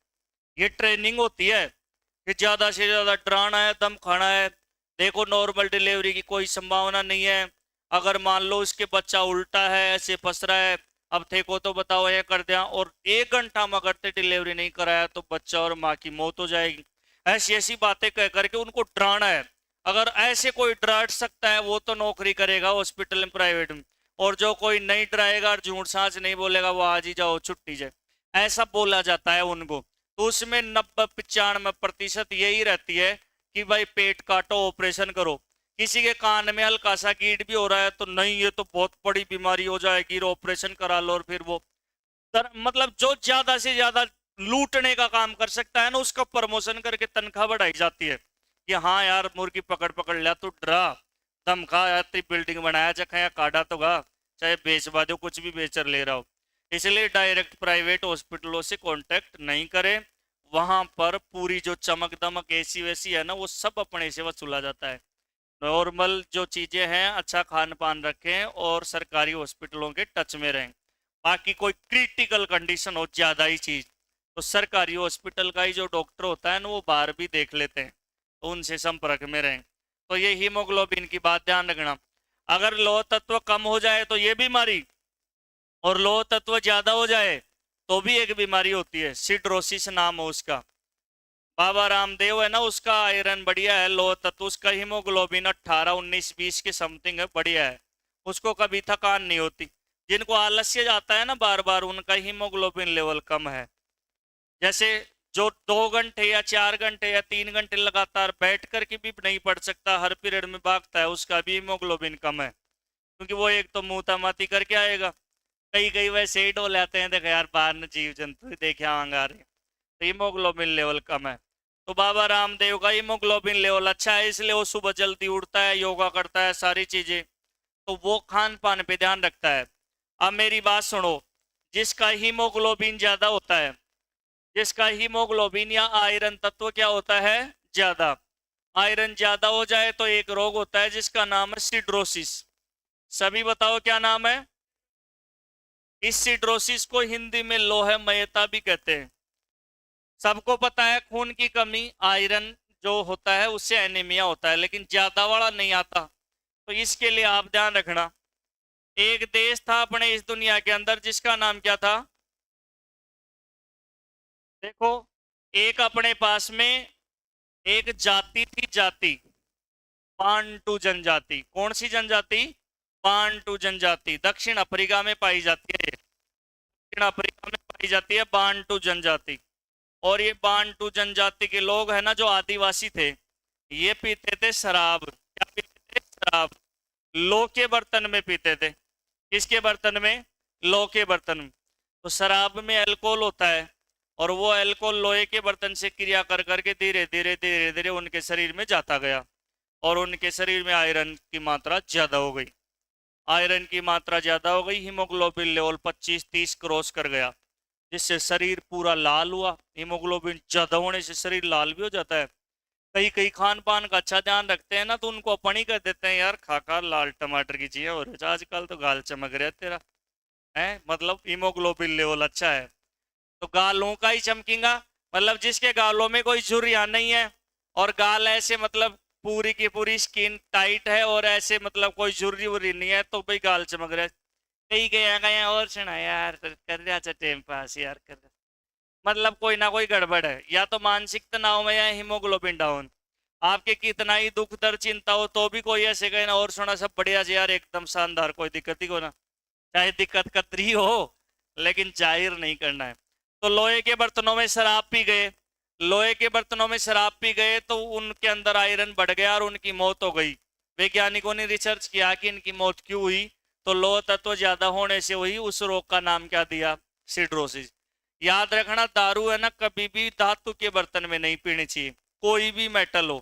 ये ट्रेनिंग होती है कि ज्यादा से ज्यादा डराना है, दम खाना है। देखो नॉर्मल डिलीवरी की कोई संभावना नहीं है। अगर मान लो इसके बच्चा उल्टा है, ऐसे फंस रहा है, अब थे को तो बताओ ये कर दिया, और 1 घंटा में अगर डिलीवरी नहीं कराया तो बच्चा और माँ की मौत हो जाएगी। ऐसी ऐसी बातें कह करके उनको डराना है। अगर ऐसे कोई डरा सकता है वो तो नौकरी करेगा हॉस्पिटल में, प्राइवेट में। और जो कोई नहीं डराएगा और झूठ सांच नहीं बोलेगा, वो आज ही जाओ छुट्टी जाए, ऐसा बोला जाता है उनको। तो उसमें 90-95% यही रहती है कि भाई पेट काटो, ऑपरेशन करो। किसी के कान में हल्का सा कीट भी हो रहा है तो नहीं, ये तो बहुत बड़ी बीमारी हो जाएगी, ऑपरेशन करा लो। और फिर वो मतलब जो ज्यादा से ज्यादा लूटने का काम कर सकता है ना, उसका प्रमोशन करके तनख्वाह बढ़ाई जाती है कि हाँ यार मुर्गी पकड़ पकड़ लिया, तू डरा धमका यार, बिल्डिंग बनाया चखा या काटा तो गा, चाहे बेचवा दो, कुछ भी बेचर ले रहा हो। इसलिए डायरेक्ट प्राइवेट हॉस्पिटलों से कांटेक्ट नहीं करें। वहां पर पूरी जो चमक दमक एसी वैसी है ना, वो सब अपने से वसूला जाता है। नॉर्मल जो चीजें हैं, अच्छा खान पान रखें और सरकारी हॉस्पिटलों के टच में रहें। बाकी कोई क्रिटिकल कंडीशन हो ज्यादा ही चीज, तो सरकारी हॉस्पिटल का ही जो डॉक्टर होता है ना, वो बाहर भी देख लेते हैं, तो उनसे संपर्क में रहें। तो ये हीमोग्लोबिन की बात ध्यान रखना। अगर लोह तत्व कम हो जाए तो ये बीमारी, और लोह तत्व ज्यादा हो जाए तो भी एक बीमारी होती है, सिड्रोसिस नाम हो उसका। बाबा रामदेव है ना, उसका आयरन बढ़िया है, लोह तत्व उसका हीमोग्लोबिन 18, 19, 20 के समथिंग है, बढ़िया है। उसको कभी थकान नहीं होती। जिनको आलस्य जाता है ना बार बार, उनका हीमोग्लोबिन लेवल कम है। जैसे जो 2 घंटे या 4 घंटे या 3 घंटे लगातार बैठ कर के भी नहीं पढ़ सकता, हर पीरियड में भागता है, उसका भी हीमोग्लोबिन कम है। क्योंकि वो एक तो मुंह तमाती करके आएगा, कई कई वैसे ही डोल आते हैं, देखो यार बाहर न जीव जंतु देखे आवांगा रहे, तो हीमोग्लोबिन लेवल कम है। तो बाबा रामदेव का हीमोग्लोबिन लेवल अच्छा है, इसलिए वो सुबह जल्दी उठता है, योगा करता है, सारी चीजें, तो वो खान पान पे ध्यान रखता है। अब मेरी बात सुनो, जिसका हीमोग्लोबिन ज्यादा होता है, जिसका हीमोग्लोबिन या आयरन तत्व क्या होता है, ज्यादा, आयरन ज्यादा हो जाए तो एक रोग होता है जिसका नाम है सिड्रोसिस। सभी बताओ क्या नाम है? इस सिड्रोसिस को हिंदी में लोहमयता भी कहते हैं। सबको पता है खून की कमी, आयरन जो होता है उससे एनीमिया होता है, लेकिन ज्यादा वाला नहीं आता। तो इसके लिए आप ध्यान रखना। एक देश था अपने इस दुनिया के अंदर जिसका नाम क्या था? देखो, एक अपने पास में एक जाति थी, जाति बांटू जनजाति। कौन सी जनजाति? बांटू जनजाति। दक्षिण अफ्रीका में पाई जाती है, दक्षिण अफ्रीका में पाई जाती है बांटू जनजाति। और ये बांटू जनजाति के लोग है ना, जो आदिवासी थे, ये पीते थे शराब, क्या पीते थे? शराब। लो के बर्तन में पीते थे। किसके बर्तन में? लो के बर्तन में। तो शराब में अल्कोहल होता है, और वो अल्कोहल लोहे के बर्तन से क्रिया कर करके धीरे धीरे धीरे धीरे उनके शरीर में जाता गया, और उनके शरीर में आयरन की मात्रा ज्यादा हो गई। आयरन की मात्रा ज्यादा हो गई, हीमोग्लोबिन लेवल 25-30 क्रॉस कर गया, जिससे शरीर पूरा लाल हुआ। हीमोग्लोबिन ज्यादा होने से शरीर लाल भी हो जाता है। कई कई खान पान का अच्छा ध्यान रखते हैं ना, तो उनको अपन ही कर देते हैं, यार खा खा लाल टमाटर की चीजें, और आजकल तो गाल चमक रहा है तेरा, है मतलब हीमोग्लोबिन लेवल अच्छा है। तो गालों का ही चमकेगा, मतलब जिसके गालों में कोई झुर्रियां नहीं है, और गाल ऐसे मतलब पूरी की पूरी स्किन टाइट है, और ऐसे मतलब कोई झुर्री वुर्री नहीं है, तो भाई गाल चमक रहा है। कहीं गया गया और सुना यार, कर रहा था टाइम पास यार, कर रहा, मतलब कोई ना कोई गड़बड़ है, या तो मानसिक तनाव में या हीमोग्लोबिन डाउन। आपके कितना ही दुख दर्द चिंता हो तो भी कोई ऐसे कहे ना और सुना सब बढ़िया से यार, एकदम शानदार, कोई दिक्कत ही को ना, चाहे दिक्कत कतरी हो, लेकिन जाहिर नहीं करना है। तो लोहे के बर्तनों में शराब पी गए, लोहे के बर्तनों में शराब पी गए तो उनके अंदर आयरन बढ़ गया और उनकी मौत हो गई। वैज्ञानिकों ने रिसर्च किया कि इनकी मौत क्यों हुई, तो लोह तत्व ज्यादा होने से हुई। उस रोग का नाम क्या दिया? सिड्रोसिस। याद रखना, दारू है ना, कभी भी धातु के बर्तन में नहीं पीनी चाहिए, कोई भी मेटल हो।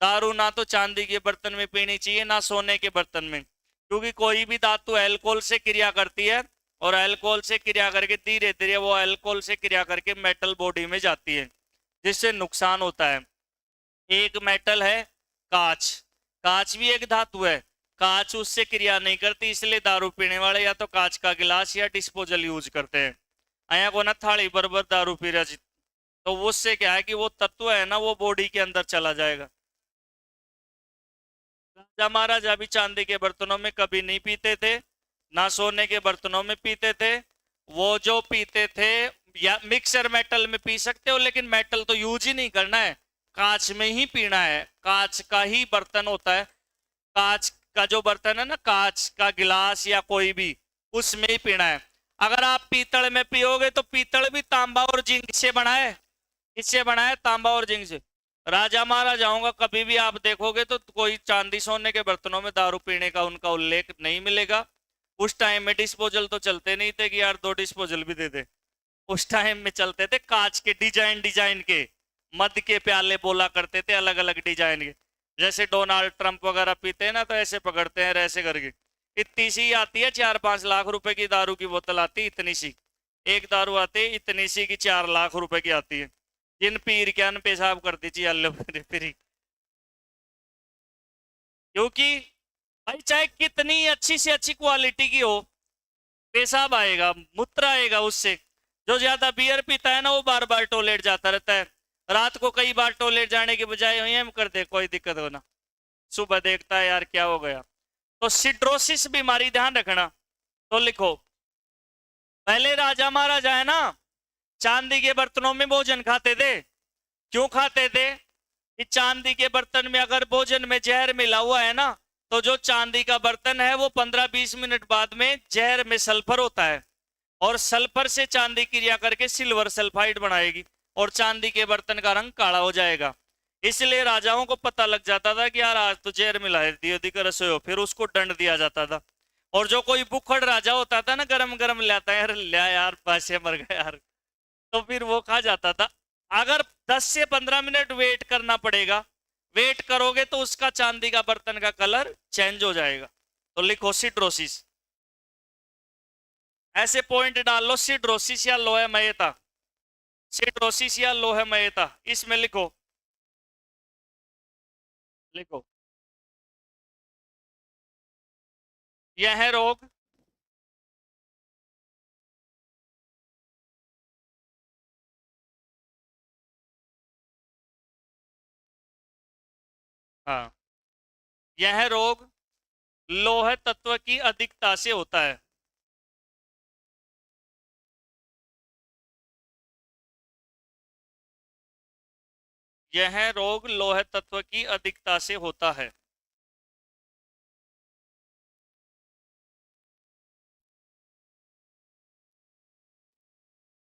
दारू ना तो चांदी के बर्तन में पीनी चाहिए, ना सोने के बर्तन में, क्योंकि कोई भी धातु अल्कोहल से क्रिया करती है, और अल्कोहल से क्रिया करके धीरे धीरे वो अल्कोहल से क्रिया करके मेटल बॉडी में जाती है, जिससे नुकसान होता है। एक मेटल है कांच, कांच भी एक धातु है, कांच उससे क्रिया नहीं करती, इसलिए दारू पीने वाले या तो कांच का गिलास या डिस्पोजल यूज करते हैं। आया को ना थाली बरबर दारू पी रहा जी, तो उससे क्या है कि वो तत्व है ना, वो बॉडी के अंदर चला जाएगा। राजा महाराजा भी चांदी के बर्तनों में कभी नहीं पीते थे, ना सोने के बर्तनों में पीते थे। वो जो पीते थे, या मिक्सर मेटल में पी सकते हो, लेकिन मेटल तो यूज ही नहीं करना है, कांच में ही पीना है। कांच का ही बर्तन होता है, कांच का जो बर्तन है ना, कांच का गिलास या कोई भी, उसमें ही पीना है। अगर आप पीतल में पियोगे तो पीतल भी तांबा और जिंक से बना है। किससे बना है? तांबा और जिंक से। राजा महाराजाओं का कभी भी आप देखोगे तो कोई चांदी सोने के बर्तनों में दारू पीने का उनका उल्लेख नहीं मिलेगा। उस टाइम में डिस्पोजल तो चलते नहीं थे कि यार दो डिस्पोजल भी दे दे। उस टाइम में चलते थे कांच के, डिजाइन डिजाइन के मद के प्याले बोला करते थे, अलग अलग डिजाइन के। जैसे डोनाल्ड ट्रंप वगैरह पीते हैं ना, तो ऐसे पकड़ते हैं ऐसे करके। इतनी सी आती है, 4-5 लाख रुपए की दारू की बोतल आती है, इतनी सी। एक दारू आती है इतनी सी की, 4 लाख रुपए की आती है। जिन पीर के अन पेशाब कर दीजिए अल्लाह फिर। क्योंकि भाई चाहे कितनी अच्छी से अच्छी क्वालिटी की हो, पेशाब आएगा, मूत्र आएगा उससे। जो ज्यादा बियर पीता है ना, वो बार बार टॉयलेट जाता रहता है, रात को कई बार टॉयलेट जाने के बजाय हम कर दे, कोई दिक्कत हो ना, सुबह देखता है यार क्या हो गया। तो सिड्रोसिस बीमारी ध्यान रखना, तो लिखो। पहले राजा महाराजा है ना, चांदी के बर्तनों में भोजन खाते थे। क्यों खाते थे? कि चांदी के बर्तन में अगर भोजन में जहर मिला हुआ है ना, तो जो चांदी का बर्तन है वो 15-20 मिनट बाद में जहर में सल्फर होता है, और सल्फर से चांदी क्रिया करके सिल्वर सल्फाइड बनाएगी, और चांदी के बर्तन का रंग काला हो जाएगा। इसलिए राजाओं को पता लग जाता था कि यार आज तो जहर मिला है, दियो दी कर रसोई हो, फिर उसको दंड दिया जाता था। और जो कोई बुखड़ राजा होता था ना, गरम गरम लाता है यार, लिया यार पैसे मर गए यार, तो फिर वो खा जाता था। अगर 10 से 15 मिनट वेट करना पड़ेगा, वेट करोगे तो उसका चांदी का बर्तन का कलर चेंज हो जाएगा। तो लिखो सिड्रोसिस, ऐसे पॉइंट डाल लो, सिड्रोसिस या लोहेमयता, सिड्रोसिस या लोहेमयता, इसमें लिखो, लिखो। यह है रोग, हाँ, यह रोग लोह तत्व की अधिकता से होता है। यह रोग लोह तत्व की अधिकता से होता है।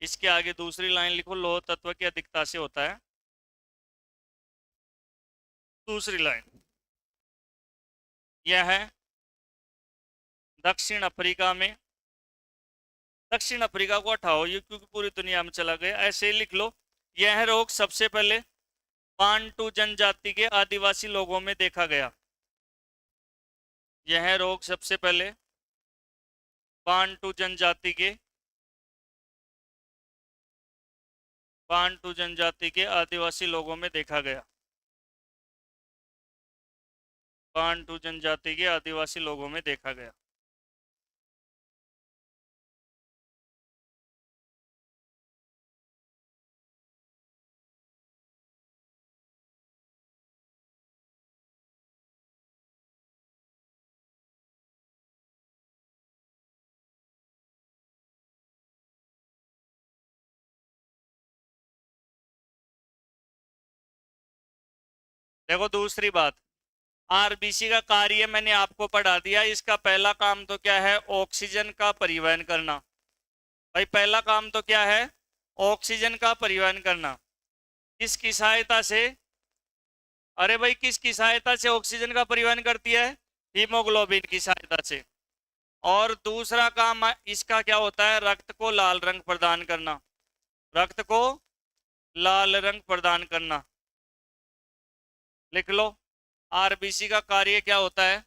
इसके आगे दूसरी लाइन लिखो, लोह तत्व की अधिकता से होता है। दूसरी लाइन, यह है दक्षिण अफ्रीका में, दक्षिण अफ्रीका को हटाओ ये क्योंकि पूरी दुनिया में चला गया, ऐसे ही लिख लो। यह रोग सबसे पहले बांटू जनजाति के आदिवासी लोगों में देखा गया। यह रोग सबसे पहले बांटू जनजाति के, बांटू जनजाति के आदिवासी लोगों में देखा गया। बांटू जनजाति के आदिवासी लोगों में देखा गया। देखो दूसरी बात, आरबीसी का कार्य मैंने आपको पढ़ा दिया। इसका पहला काम तो क्या है, ऑक्सीजन का परिवहन करना। भाई पहला काम तो क्या है, ऑक्सीजन का परिवहन करना। किसकी सहायता से, अरे भाई किसकी सहायता से ऑक्सीजन का परिवहन करती है, हीमोग्लोबिन की सहायता से। और दूसरा काम इसका क्या होता है, रक्त को लाल रंग प्रदान करना। रक्त को लाल रंग प्रदान करना, लिख लो। आरबीसी का कार्य क्या होता है,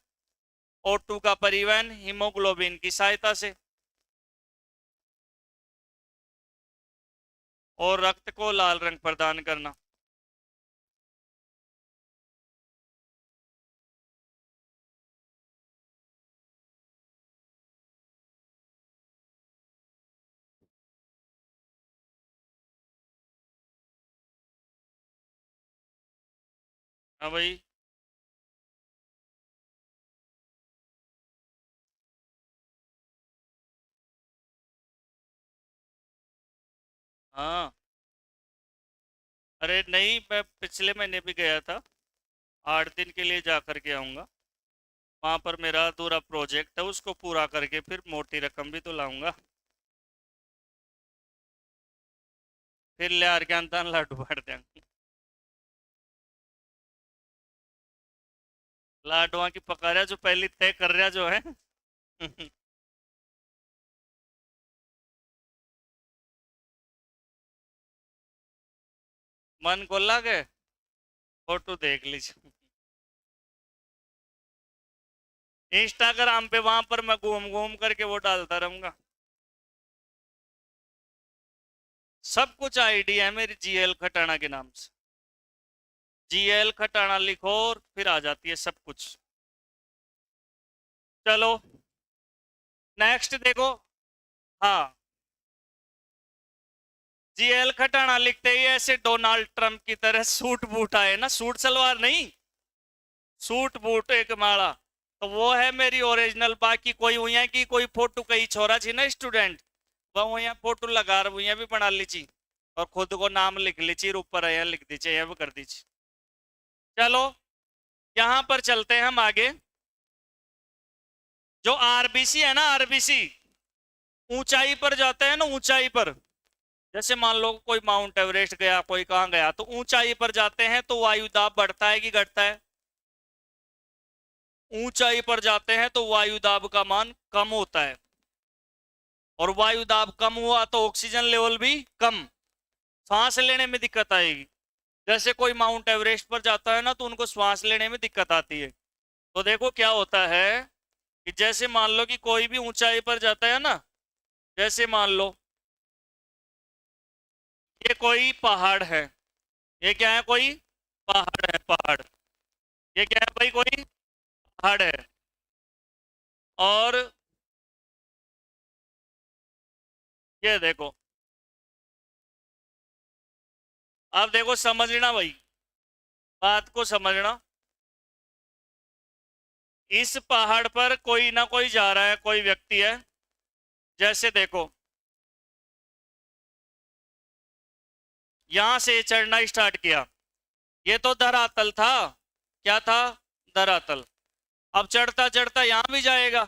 O2 का परिवहन हीमोग्लोबिन की सहायता से, और रक्त को लाल रंग प्रदान करना। हाँ भाई, हाँ। अरे नहीं, मैं पिछले महीने भी गया था, 8 दिन के लिए जा करके आऊँगा। वहाँ पर मेरा अधूरा प्रोजेक्ट है, उसको पूरा करके फिर मोटी रकम भी तो लाऊंगा। फिर ले आर के अंता लाडू बांट देंगे। लाडुआ की पका रहा जो पहले तय कर रहा जो है। मन को लगे, फोटो देख लीजिए इंस्टाग्राम पे, वहां पर मैं घूम घूम करके वो डालता रहूंगा। सब कुछ आईडी है मेरी जीएल खटाना के नाम से। जीएल खटाना लिखो और फिर आ जाती है सब कुछ। चलो नेक्स्ट देखो। हाँ, जीएल खटाना लिखते ही ऐसे डोनाल्ड ट्रंप की तरह सूट बूट आए ना, सूट सलवार नहीं, सूट बूट एक माला, तो वो है मेरी ओरिजिनल। बाकी कोई हुई की कोई फोटो कई छोरा छी ना स्टूडेंट, वह यहाँ फोटो लगा रही भी बना लीची और खुद को नाम लिख लीची, ऊपर यहाँ लिख दीजिए, यहाँ कर दीजिए। चलो यहां पर चलते हैं हम आगे। जो आरबीसी है ना, आरबीसी ऊंचाई पर जाते हैं ना, ऊंचाई पर, जैसे मान लो कोई माउंट एवरेस्ट गया, कोई कहां गया, तो ऊंचाई पर जाते हैं तो वायु दाब बढ़ता है कि घटता है, ऊंचाई पर जाते हैं तो वायु दाब का मान कम होता है। और वायु दाब कम हुआ तो ऑक्सीजन लेवल भी कम, सांस लेने में दिक्कत आएगी। जैसे कोई माउंट एवरेस्ट पर जाता है ना तो उनको सांस लेने में दिक्कत आती है। तो देखो क्या होता है कि जैसे मान लो कि कोई भी ऊंचाई पर जाता है ना, जैसे मान लो ये कोई पहाड़ है, ये क्या है, कोई पहाड़ है, पहाड़, ये क्या है भाई, कोई पहाड़ है। और ये देखो, अब देखो समझना भाई, बात को समझना। इस पहाड़ पर कोई ना कोई जा रहा है, कोई व्यक्ति है। जैसे देखो यहां से चढ़ना स्टार्ट किया, ये तो धरातल था, क्या था, धरातल। अब चढ़ता चढ़ता यहां भी जाएगा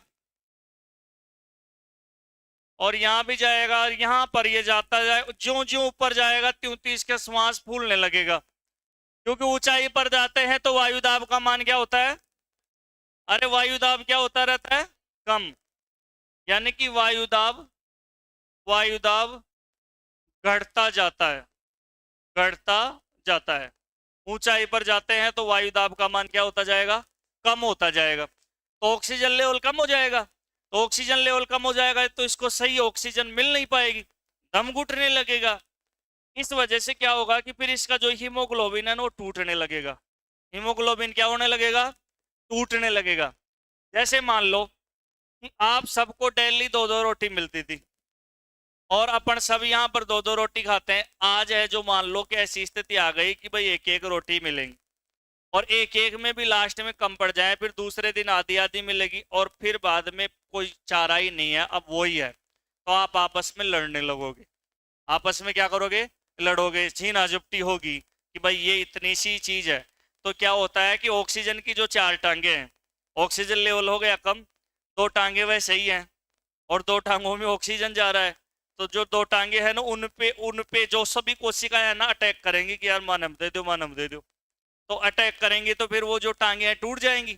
और यहां भी जाएगा, और यहां पर ये जाता जाए, ज्यों ज्यों ऊपर जाएगा त्यों त्यों इसका श्वास फूलने लगेगा। क्योंकि ऊंचाई पर जाते हैं तो वायु दाब का मान क्या होता है? अरे वायु दाब क्या होता रहता है? कम। यानी कि वायु दाब घटता जाता है, घटता जाता है। ऊंचाई पर जाते हैं तो वायु दाब का मान क्या होता जाएगा? कम होता जाएगा। तो ऑक्सीजन लेवल कम हो जाएगा। तो ऑक्सीजन लेवल कम हो जाएगा तो इसको सही ऑक्सीजन मिल नहीं पाएगी, दम घुटने लगेगा। इस वजह से क्या होगा कि फिर इसका जो हीमोग्लोबिन है ना वो टूटने लगेगा। हीमोग्लोबिन क्या होने लगेगा? टूटने लगेगा। जैसे मान लो कि आप सबको डेली दो दो रोटी मिलती थी और अपन सब यहाँ पर दो दो रोटी खाते हैं। आज है जो मान लो कि ऐसी स्थिति आ गई कि भाई एक एक रोटी मिलेंगी और एक एक में भी लास्ट में कम पड़ जाए, फिर दूसरे दिन आधी आधी मिलेगी और फिर बाद में कोई चारा ही नहीं है, अब वो ही है। तो आप आपस में लड़ने लगोगे। आपस में क्या करोगे? लड़ोगे, छीना झपटी होगी कि भाई ये इतनी सी चीज है। तो क्या होता है कि ऑक्सीजन की जो चार टांगे हैं, ऑक्सीजन लेवल हो गया कम, दो टांगे वह सही हैं और दो टांगों में ऑक्सीजन जा रहा है। तो जो दो टांगे हैं ना उन पे जो सभी कोशिकाएं है ना अटैक करेंगी कि यार मानव दे दो, मानव दे दो। तो अटैक करेंगी तो फिर वो जो टांगे हैं टूट जाएंगी।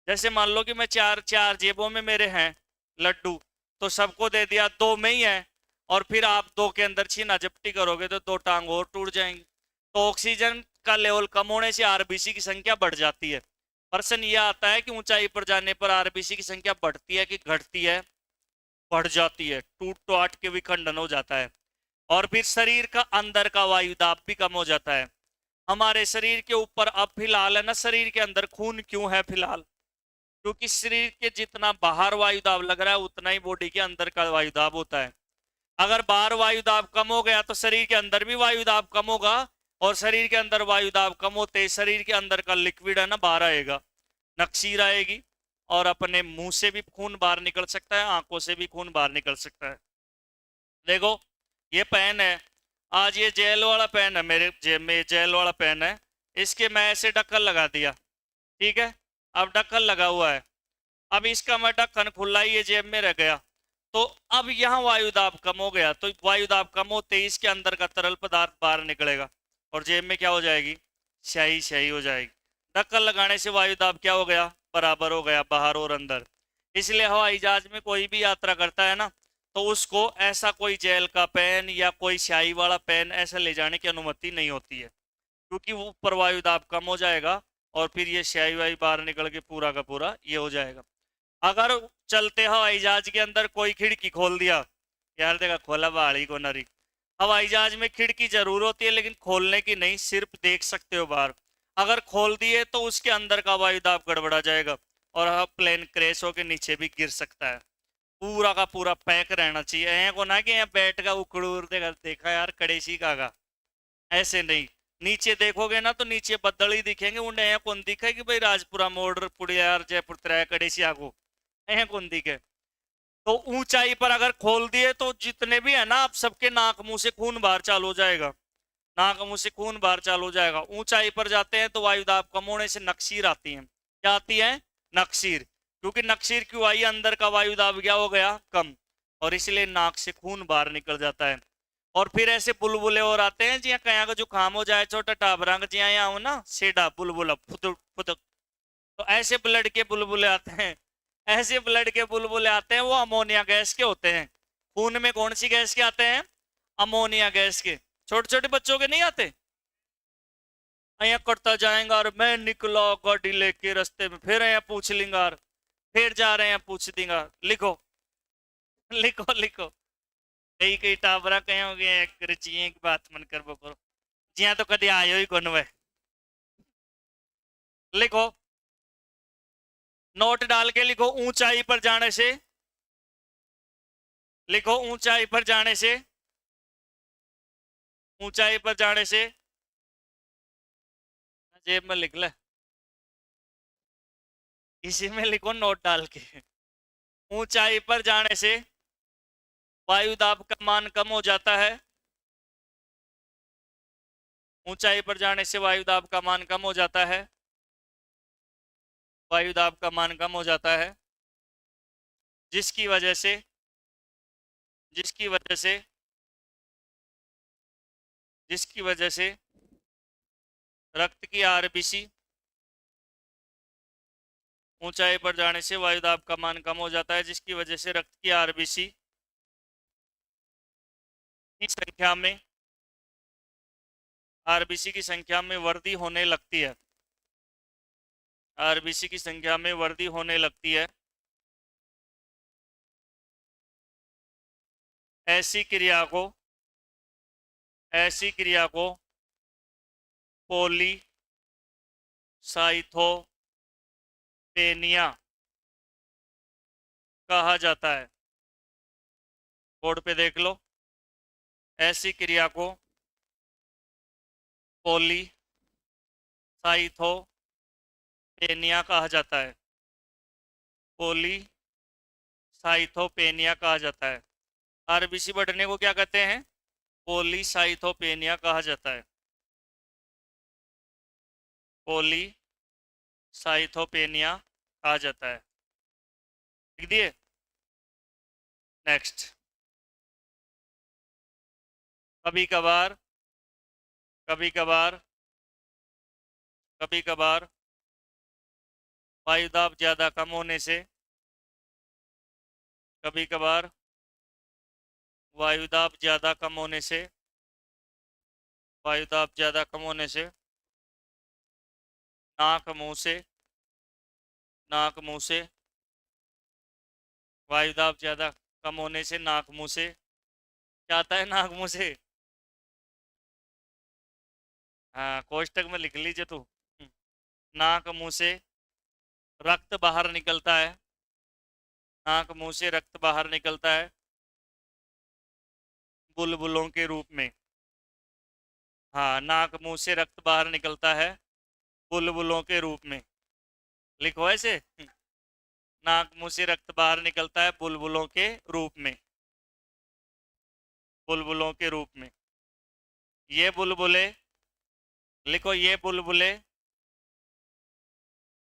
जैसे मान लो कि मैं चार चार जेबों में मेरे हैं लड्डू, तो सबको दे दिया, दो में ही है, और फिर आप दो के अंदर छीना झपटी करोगे तो दो टांग और टूट जाएंगी। तो ऑक्सीजन का लेवल कम होने से आरबीसी की संख्या बढ़ जाती है। प्रश्न यह आता है कि ऊंचाई पर जाने पर आरबीसी की संख्या बढ़ती है कि घटती है? बढ़ जाती है, टूट टाट के विखंडन हो जाता है। और फिर शरीर का अंदर का वायु दाब भी कम हो जाता है। हमारे शरीर के ऊपर अब फिलहाल है ना, शरीर के अंदर खून क्यों है फिलहाल? क्योंकि शरीर के जितना बाहर वायु दाब लग रहा है उतना ही बॉडी के अंदर का वायु दाब होता है। अगर बाहर वायु दाब कम हो गया तो शरीर के अंदर भी वायु दाब कम होगा, और शरीर के अंदर वायु दाब कम होते ही शरीर के अंदर का लिक्विड है ना बाहर आएगा, नक्सीर आएगी, और अपने मुंह से भी खून बाहर निकल सकता है, आंखों से भी खून बाहर निकल सकता है। देखो ये पेन है, आज ये जेल वाला पेन है, मेरे जेब में जेल वाला पेन है, इसके मैं ऐसे ढक्कन लगा दिया, ठीक है? अब ढक्कन लगा हुआ है, अब इसका मैं ढक्कन खुला ही ये जेब में रह गया, तो अब यहाँ वायु दाब कम हो गया, तो वायु दाब कम होते ही इसके अंदर का तरल पदार्थ बाहर निकलेगा और जेब में क्या हो जाएगी? स्याही स्याही हो जाएगी। ढक्कन लगाने से वायु दाब क्या हो गया? बराबर हो गया बाहर और अंदर। इसलिए हवाई जहाज में कोई भी यात्रा करता है ना, तो उसको ऐसा कोई जेल का पेन या कोई स्याही वाला पेन ऐसा ले जाने की अनुमति नहीं होती है, क्योंकि वो ऊपर वायु दाब कम हो जाएगा और फिर ये स्याही वायु बाहर निकल के पूरा का पूरा ये हो जाएगा। अगर चलते हवाई जहाज के अंदर कोई खिड़की खोल दिया, यार देखा खोला बाड़ी को नरी, हवाई जहाज में खिड़की जरूर होती है लेकिन खोलने की नहीं, सिर्फ देख सकते हो बाहर। अगर खोल दिए तो उसके अंदर का वायु दाब गड़बड़ा जाएगा और प्लेन क्रैश होकर नीचे भी गिर सकता है। पूरा का पूरा पैक रहना चाहिए, ऐ को ना कि यहाँ बैठ का उकड़ूर देखा यार कड़ेसी का, ऐसे नहीं। नीचे देखोगे ना तो नीचे बदल ही दिखेंगे, उन्हें यहाँ कौन दिखे कि भाई राजपुरा मोड़ पुड़ियार जयपुर तराया कड़ेसिया को, यहाँ कौन दिखे? तो ऊंचाई पर अगर खोल दिए तो जितने भी है ना आप सबके नाक मुंह से खून बाहर चालू हो जाएगा, नाक मुंह से खून बाहर चालू हो जाएगा। ऊंचाई पर जाते हैं तो वायु दाब कम होने से नक्सीर आती है। क्या आती है? नक्सीर। क्योंकि नक्सीर क्यों आई? अंदर का वायु दाब क्या हो गया? कम, और इसलिए नाक से खून बाहर निकल जाता है। और फिर ऐसे बुलबुले और आते हैं जिया कया का जुकाम हो जाए छोटा टाबरा का, जिया यहाँ हो ना सेडा बुलबुला फुदुक फुदुक, तो ऐसे ब्लड के बुलबुले आते हैं, ऐसे ब्लड के बुलबुले आते हैं, वो अमोनिया गैस के होते हैं। खून में कौन सी गैस के आते हैं? अमोनिया गैस के। छोटे छोटे बच्चों के नहीं आते? यहाँ करता जाएगा और मैं निकला गाड़ी लेके रास्ते में, फिर यहाँ पूछ लेंगा और फिर जा रहे हैं पूछ देंगा। लिखो लिखो लिखो, कई कई टाबरा कहे हो गए रचिए की बात मन कर करो, जिया तो कभी आयो ही कौन वह। लिखो, नोट डाल के लिखो, ऊंचाई पर जाने से, लिखो ऊंचाई पर जाने से, ऊंचाई पर जाने से, जेब में लिख ले, इसी में लिखो नोट डाल के। ऊंचाई पर जाने से वायु दाब का मान कम हो जाता है, ऊंचाई पर जाने से वायु दाब का मान कम हो जाता है, वायु दाब का मान कम हो जाता है, जिसकी वजह से, जिसकी वजह से, जिसकी वजह से रक्त की आरबीसी ऊंचाई पर जाने से वायु दाब का मान कम हो जाता है, जिसकी वजह से रक्त की आरबीसी की संख्या में आरबीसी की संख्या में वृद्धि होने लगती है। आरबीसी की संख्या में वृद्धि होने लगती है। ऐसी क्रिया को पॉलीसाइथोपेनिया कहा जाता है। बोर्ड पे देख लो, ऐसी क्रिया को पॉलीसाइथोपेनिया कहा जाता है। पॉलीसाइथोपेनिया कहा जाता है। आरबीसी बढ़ने को क्या कहते हैं? पॉलीसाइथोपेनिया कहा जाता है। पॉलीसाइथोपेनिया कहा जाता है। लिख दिए? नेक्स्ट, कभी कभार वायु दाब ज्यादा कम होने से कभी कभार वायु दाब ज्यादा कम होने से नाक मुंह से वायु दाब ज्यादा कम होने से नाक मुंह से क्या आता है? नाक मुंह से, हाँ कोष्टक में लिख लीजिए तू। नाक मुंह से रक्त बाहर निकलता है। नाक मुंह से रक्त बाहर निकलता है बुलबुलों के रूप में। हाँ, नाक मुंह से रक्त बाहर निकलता है बुलबुलों के रूप में। लिखो ऐसे, नाक मुंह से रक्त बाहर निकलता है बुलबुलों के रूप में। बुलबुलों के रूप में ये बुलबुले, लिखो ये बुलबुले,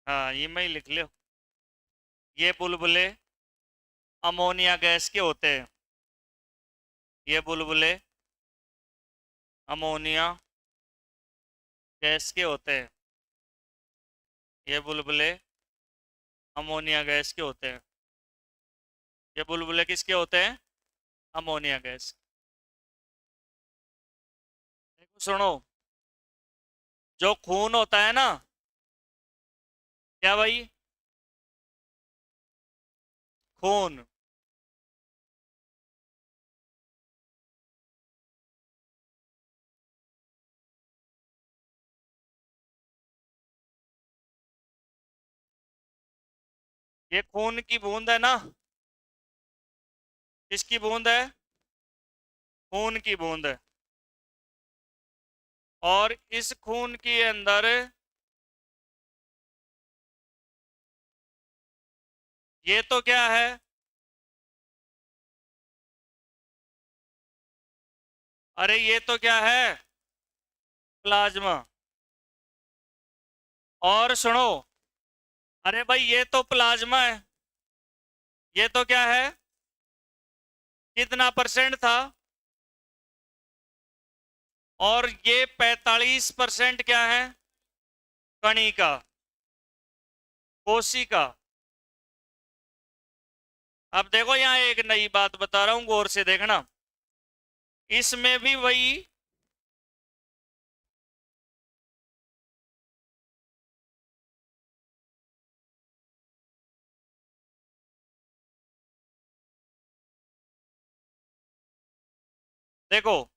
हाँ ये मैं ही लिख लो। ये बुलबुले अमोनिया गैस के होते हैं। ये बुलबुले अमोनिया गैस के होते हैं। ये बुलबुले अमोनिया गैस के होते हैं। ये बुलबुले किसके होते हैं? Ammonia gas. देखो सुनो, जो खून होता है ना, क्या भाई? खून, ये खून की बूंद है ना, किसकी बूंद है? खून की बूंद है। और इस खून के अंदर ये तो क्या है? अरे ये तो क्या है? प्लाज्मा। और सुनो, अरे भाई ये तो प्लाज्मा है, ये तो क्या है? कितना परसेंट था? और ये 45% क्या है? कणिका, कोशिका। अब देखो यहां एक नई बात बता रहा हूं, गौर से देखना। इसमें भी वही देखो,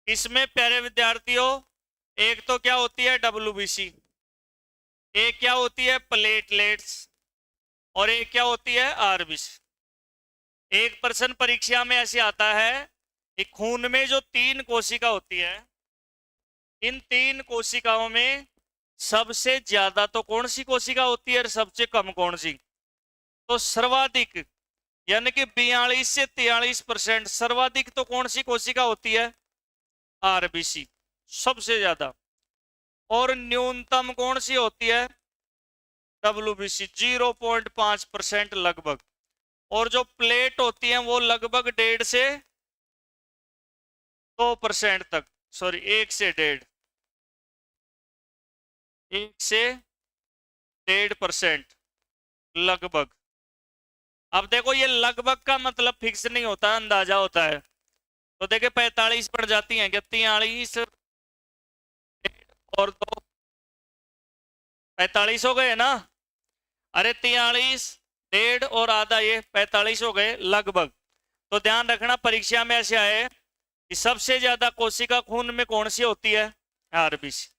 इसमें प्यारे विद्यार्थियों, एक तो क्या होती है? डब्ल्यूबीसी, एक क्या होती है? प्लेटलेट्स, और एक क्या होती है? आरबीसी। एक प्रश्न परीक्षा में ऐसे आता है कि खून में जो 3 कोशिका होती है, इन 3 कोशिकाओं में सबसे ज्यादा तो कौन सी कोशिका होती है और सबसे कम कौन सी? तो सर्वाधिक, यानी कि 42 से 43% सर्वाधिक तो कौन सी कोशिका होती है? आरबीसी, सबसे ज्यादा। और न्यूनतम कौन सी होती है? डब्ल्यूबीसी, 0.5% लगभग। और जो प्लेट होती है वो लगभग 1.5 से 2% तक, सॉरी 1 से 1.5। 1 से 1.5% लगभग। अब देखो ये लगभग का मतलब फिक्स नहीं होता, अंदाजा होता है। तो देखिए 45 पड़ जाती हैं क्या, 43 और 2 45 हो गए ना। अरे 43, डेढ़ और आधा, ये 45 हो गए लगभग। तो ध्यान रखना परीक्षा में ऐसे आए कि सबसे ज्यादा कोशिका खून में कौन सी होती है, आरबीसी।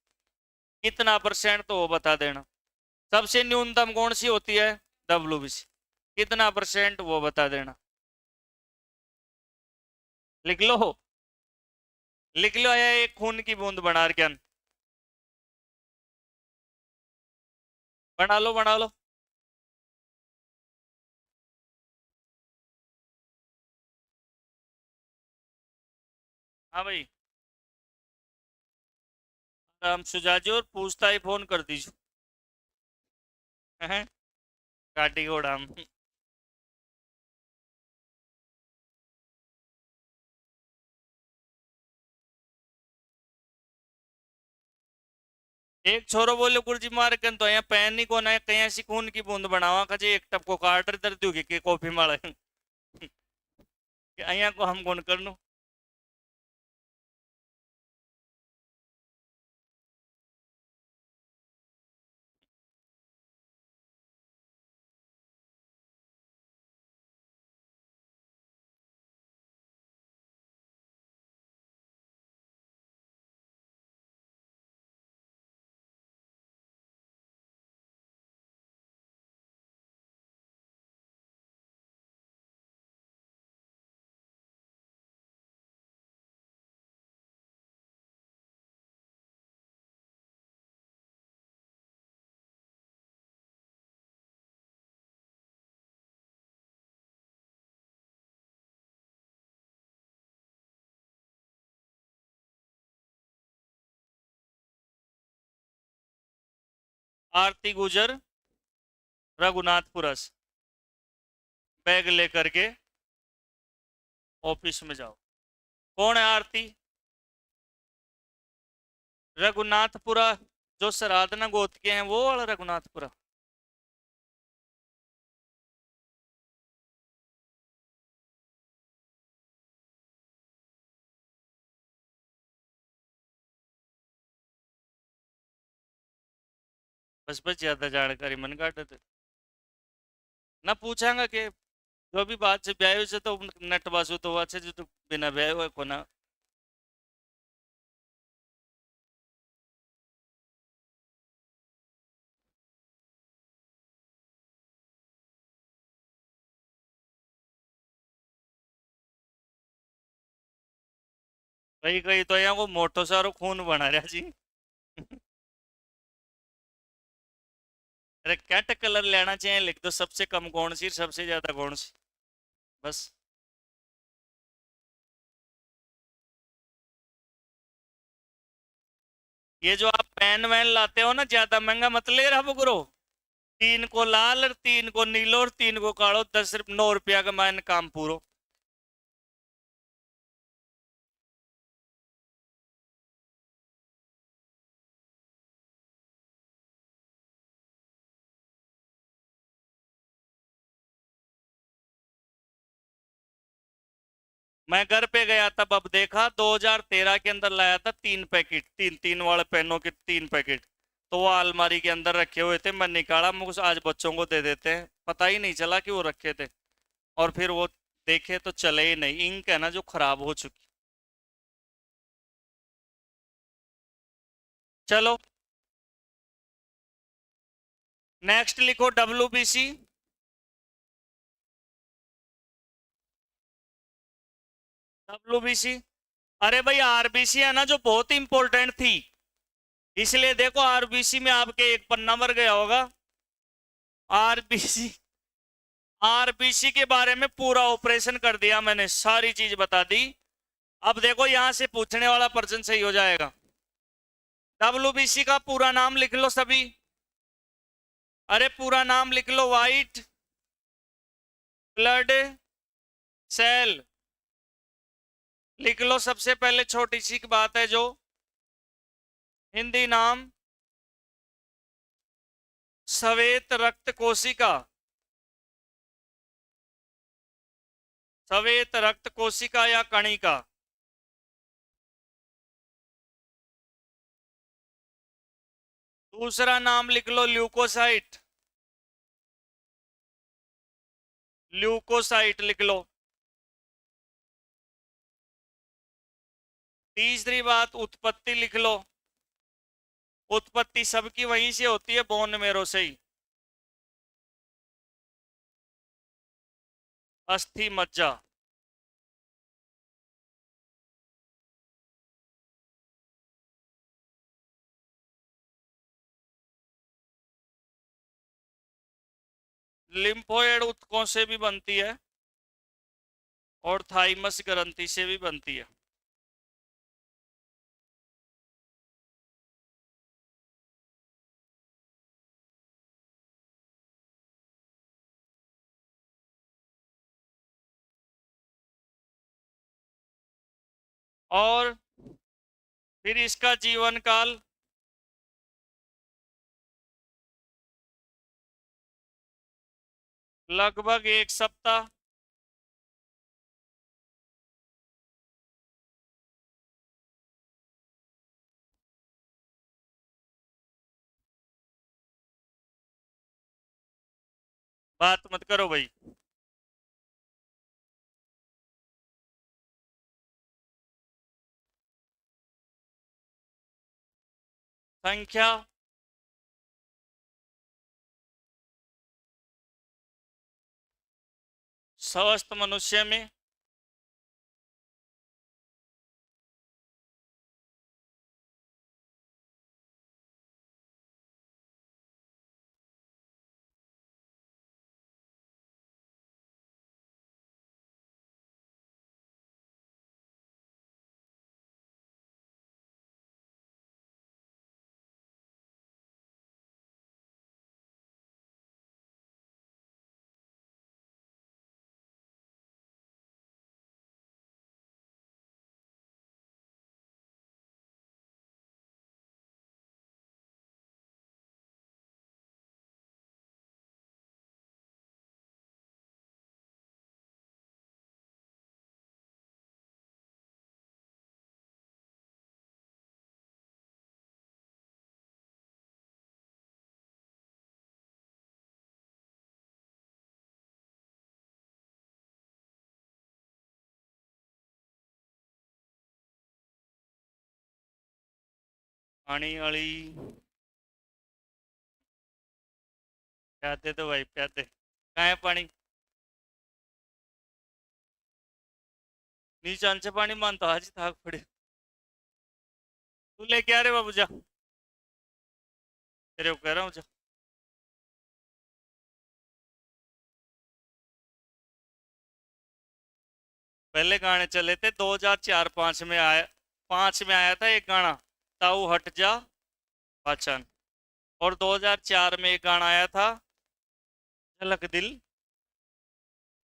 कितना परसेंट तो वो बता देना। सबसे न्यूनतम कौन सी होती है, डब्ल्यूबीसी। कितना परसेंट वो बता देना। लिख लो, लिख लो, या एक खून की बूंद बना के बना लो, बना लो। हाँ भाई, हम सुजाजी और पूछता ही फोन कर दीजिए। हैं? गाड़ी घोड़ा हम। एक छोरो बोले गुरुजी मार के तो यहाँ पैन ही कोना है, कहीं ऐसी खून की बूंद बनावा कजे एक टप को कार्टर दर दूंगी के कॉफी माला અહીંયા को हम कौन कर लो। आरती गुजर रघुनाथपुरा से बैग लेकर के ऑफिस में जाओ। कौन है आरती, रघुनाथपुरा जो सराधना गोत के हैं वो वाला रघुनाथपुरा। बस बस ज्यादा जानकारी मन काट दे ना, पूछांगा कि जो भी बात से ब्याह से तो नट बासु तो अच्छे जो तो बिना ब्याह हुए को ना। कहीं कहीं तो यहाँ को मोटो सारो खून बना रहा जी अरे कैट कलर लेना चाहिए, लिख दो सबसे कम कौन सी, सबसे ज्यादा कौन सी, बस। ये जो आप पेन वैन लाते हो ना, ज्यादा महंगा मत ले रहा बुगरो। 3 को लाल और 3 को नीलो और 3 को कालो, 9 रुपया का मान काम पूरो। मैं घर पे गया तब, अब देखा 2013 के अंदर लाया था 3 पैकेट, तीन तीन वाले पेनों के 3 पैकेट। तो वो अलमारी के अंदर रखे हुए थे, मैं निकाला, मुझे आज बच्चों को दे देते हैं, पता ही नहीं चला कि वो रखे थे। और फिर वो देखे तो चले ही नहीं, इंक है ना जो खराब हो चुकी। चलो नेक्स्ट लिखो, डब्ल्यूबीसी। डब्ल्यूबीसी, अरे भाई आरबीसी है ना जो बहुत इंपॉर्टेंट थी, इसलिए देखो आरबीसी में आपके एक पन्ना भर गया होगा। आरबीसी, आरबीसी के बारे में पूरा ऑपरेशन कर दिया मैंने, सारी चीज बता दी। अब देखो यहां से पूछने वाला पर्सन सही हो जाएगा। डब्ल्यूबीसी का पूरा नाम लिख लो सभी। अरे पूरा नाम लिख लो, वाइट ब्लड सेल लिख लो। सबसे पहले छोटी सी बात है जो हिंदी नाम श्वेत रक्त कोशिका, श्वेत रक्त कोशिका या कणिका। दूसरा नाम लिख लो, ल्यूकोसाइट, ल्यूकोसाइट लिख लो। तीसरी बात, उत्पत्ति लिख लो। उत्पत्ति सबकी वहीं से होती है, बोन मेरो से ही। अस्थि मज्जा। लिम्फोइड ऊतकों से भी बनती है और थाइमस ग्रंथि से भी बनती है। और फिर इसका जीवन काल लगभग 1 सप्ताह। बात मत करो भाई। संख्या स्वस्थ मनुष्य में पानी वाली प्यादे तो भाई प्यादे कहाँ है पानी। नीचान से पानी मानता आज थाक पड़े। तू लेके आ रे बाबू जा, तेरे को कह रहा हूँ जा। पहले गाने चले थे 2004-5 में आया, 5 में आया था एक गाना, ताऊ हट जा पाचन। और 2004 में एक गाना आया था, झलक दिल।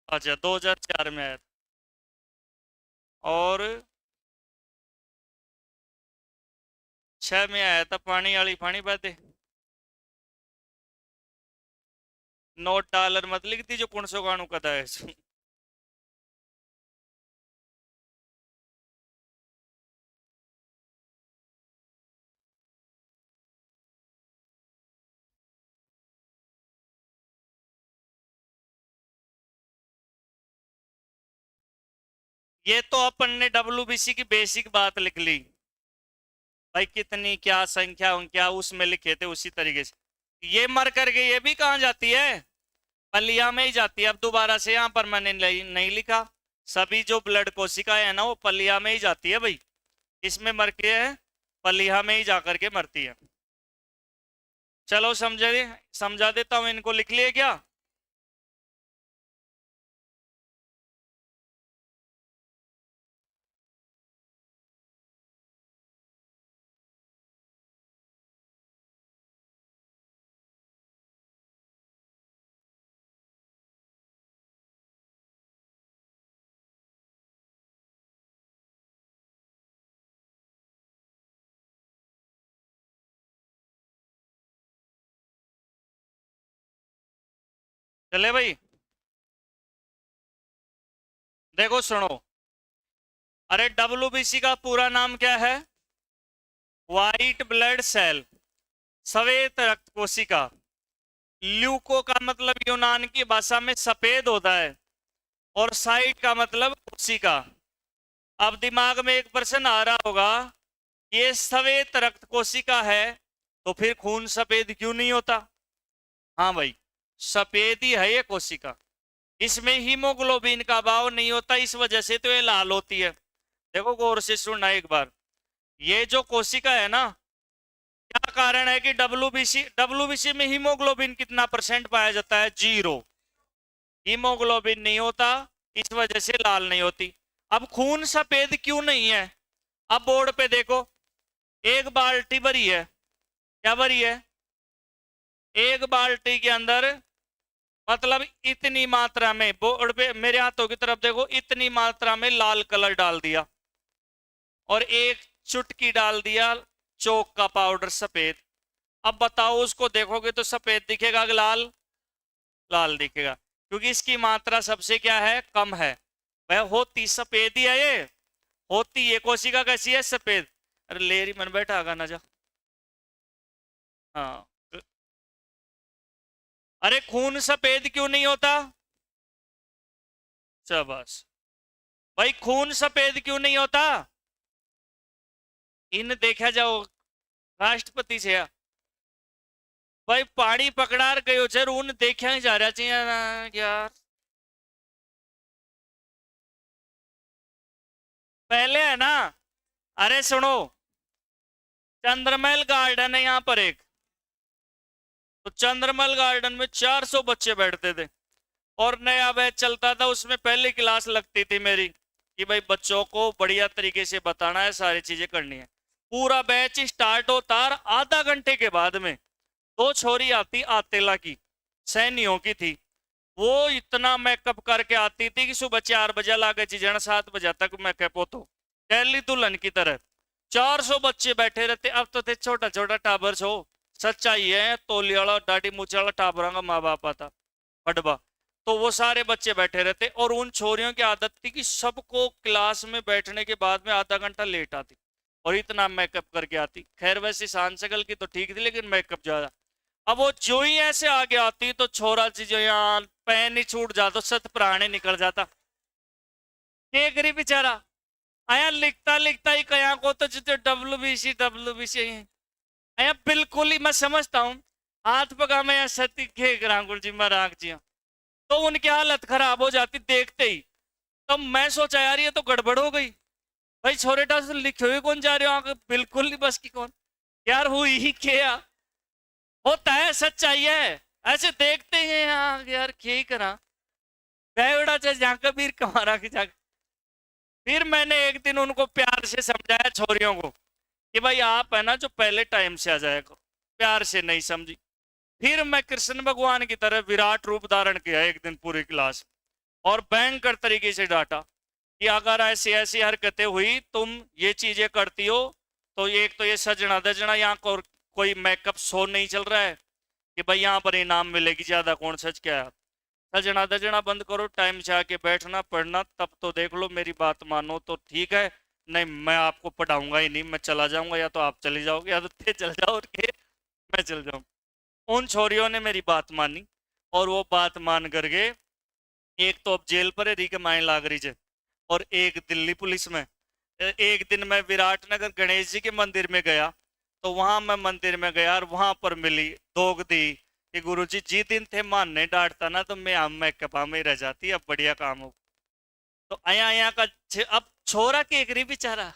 अच्छा 2004 में आया था। और 6 में आया था पानी वाली पानी बहते। $9 मत लिख दी जो 500 गानों का है। ये तो अपन ने WBC की बेसिक बात लिख ली भाई, कितनी क्या संख्या क्या उसमें लिखे थे उसी तरीके से। ये मर करके ये भी कहाँ जाती है, पलिया में ही जाती है। अब दोबारा से यहाँ पर मैंने नहीं लिखा, सभी जो ब्लड कोशिकाएं है ना वो पलिया में ही जाती है भाई। इसमें मर के है, पलिया में ही जाकर के मरती है। चलो समझा देता हूँ, इनको लिख लिए क्या। चले भाई, देखो सुनो। अरे डब्ल्यूबीसी का पूरा नाम क्या है? व्हाइट ब्लड सेल, श्वेत रक्त कोशिका। ल्यूको का मतलब यूनान की भाषा में सफेद होता है, और साइट का मतलब कोशिका। अब दिमाग में एक प्रश्न आ रहा होगा, ये श्वेत रक्त कोशिका है तो फिर खून सफेद क्यों नहीं होता? हाँ भाई, सफेद ही है ये कोशिका, इसमें हीमोग्लोबिन का अभाव नहीं होता, इस वजह से तो ये लाल होती है। देखो गौर से सुनना एक बार, ये जो कोशिका है ना, क्या कारण है कि डब्ल्यूबीसी में हीमोग्लोबिन कितना परसेंट पाया जाता है? 0। हीमोग्लोबिन नहीं होता, इस वजह से लाल नहीं होती। अब खून सफेद क्यों नहीं है? अब बोर्ड पे देखो, एक बाल्टी भरी है। क्या भरी है? एक बाल्टी के अंदर, मतलब इतनी मात्रा में, बोर्ड पे मेरे हाथों की तरफ देखो, इतनी मात्रा में लाल कलर डाल दिया, और एक चुटकी डाल दिया चौक का पाउडर सफेद। अब बताओ, उसको देखोगे तो सफेद दिखेगा कि लाल? लाल दिखेगा, क्योंकि इसकी मात्रा सबसे क्या है? कम है। वह होती सफेद ही है ये, होती ये कोशिका कैसी है? सफेद। अरे लेरी मन बैठा आगा ना जा। हाँ, अरे खून सफेद क्यों नहीं होता? शाबाश भाई, खून सफेद क्यों नहीं होता? इन देखा जाओ राष्ट्रपति से भाई पानी पकड़ार गयो छे, ऊन देखा ही जा रहा चाहिए यार। पहले है ना, अरे सुनो, चंद्रमहल गार्डन है यहाँ पर एक, तो चंद्रमहल गार्डन में 400 बच्चे बैठते थे, और नया बैच चलता था, उसमें पहली क्लास लगती थी मेरी, कि भाई बच्चों को बढ़िया तरीके से बताना है, सारी चीजें करनी है। पूरा बैच स्टार्ट होता, और आधा घंटे के बाद में दो छोरी आती आतेला की, सैनियों की थी। वो इतना मेकअप करके आती थी कि सुबह 4 बजे लागे चीजन, 7 बजे तक मेकअप हो, तो पहली दुल्हन की तरह। 400 बच्चे बैठे रहते। अब तो थे छोटा छोटा टाबर छो, सच्चाई है, तोली वाला दाढ़ी मूछ वाला टाबरा का माँ बाप आता पटवा, तो वो सारे बच्चे बैठे रहते। और उन छोरियों की आदत थी कि सबको क्लास में बैठने के बाद में आधा घंटा लेट आती, और इतना मेकअप करके आती। खैर वैसे शान शकल की तो ठीक थी, लेकिन मेकअप ज्यादा। अब वो जो ही ऐसे आगे आती तो छोरा जी जो यहाँ पैन ही छूट जाता, सत प्राणी निकल जाता। के करी बेचारा, आया लिखता लिखता ही कया को तो जो डब्ल्यूबीसी डब्ल्यूबीसी आया, बिल्कुल ही मैं समझता हूँ। हाथ पका मैं सती खेक रहा गुरु जी महाराज जी, तो उनकी हालत खराब हो जाती देखते ही। तब मैं सोचा यार ये तो गड़बड़ हो गई, भाई छोरेटा से लिखे हुए कौन जा रहे हो, बिल्कुल नहीं बस की कौन यार, हुई ही क्या होता है, सच्चाई है। ऐसे देखते हैं यहाँ यार, क्या ही करा बेवड़ा चाहे जहाँ कबीर कमारा की जाकर। फिर मैंने एक दिन उनको प्यार से समझाया छोरियों को, कि भाई आप है ना जो पहले टाइम से आ जाएगा, प्यार से नहीं समझी। फिर मैं कृष्ण भगवान की तरह विराट रूप धारण किया एक दिन पूरी क्लास, और भयंकर तरीके से डांटा कि अगर ऐसी ऐसी हरकतें हुई, तुम ये चीजें करती हो, तो एक तो ये सजना दजना, यहाँ कोई मेकअप शो नहीं चल रहा है कि भाई यहाँ पर इनाम मिलेगी ज्यादा, कौन सच क्या है। सजना दजना बंद करो, टाइम से आके बैठना पढ़ना, तब तो देख लो, मेरी बात मानो तो ठीक है, नहीं मैं आपको पढ़ाऊंगा ही नहीं, मैं चला जाऊंगा, या तो आप चले जाओगे या तो थे चल जाओ, और के मैं चल जाऊँ। उन छोरियों ने मेरी बात मानी, और वो बात मान करके एक तो अब जेल पर री के माइन लाग रही है, और एक दिल्ली पुलिस में। एक दिन मैं विराटनगर गणेश जी के मंदिर में गया, तो वहां मैं मंदिर में गया, और वहां पर मिली दोग दी कि गुरुजी जी दिन थे मानने डांटता ना, तो मैं हम में कपा में रह जाती, अब बढ़िया काम हो। तो आया आया का अब छोरा के एक बेचारा।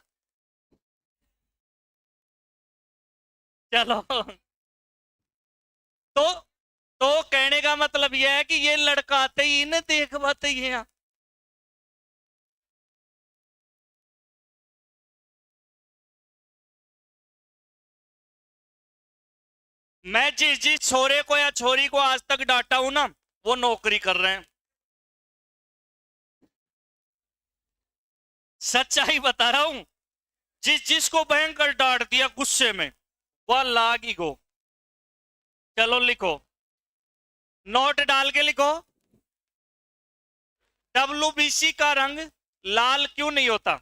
चलो, तो तो कहने का मतलब यह है कि ये लड़का आते ही इन्हें देख पाते ही है। मैं जिस जिस छोरे को या छोरी को आज तक डांटा हूं ना, वो नौकरी कर रहे हैं। सच्चाई बता रहा हूं, जिस जिसको भयंकर डांट दिया गुस्से में, वह लागी गो। चलो लिखो, नोट डाल के लिखो, डब्ल्यूबीसी का रंग लाल क्यों नहीं होता?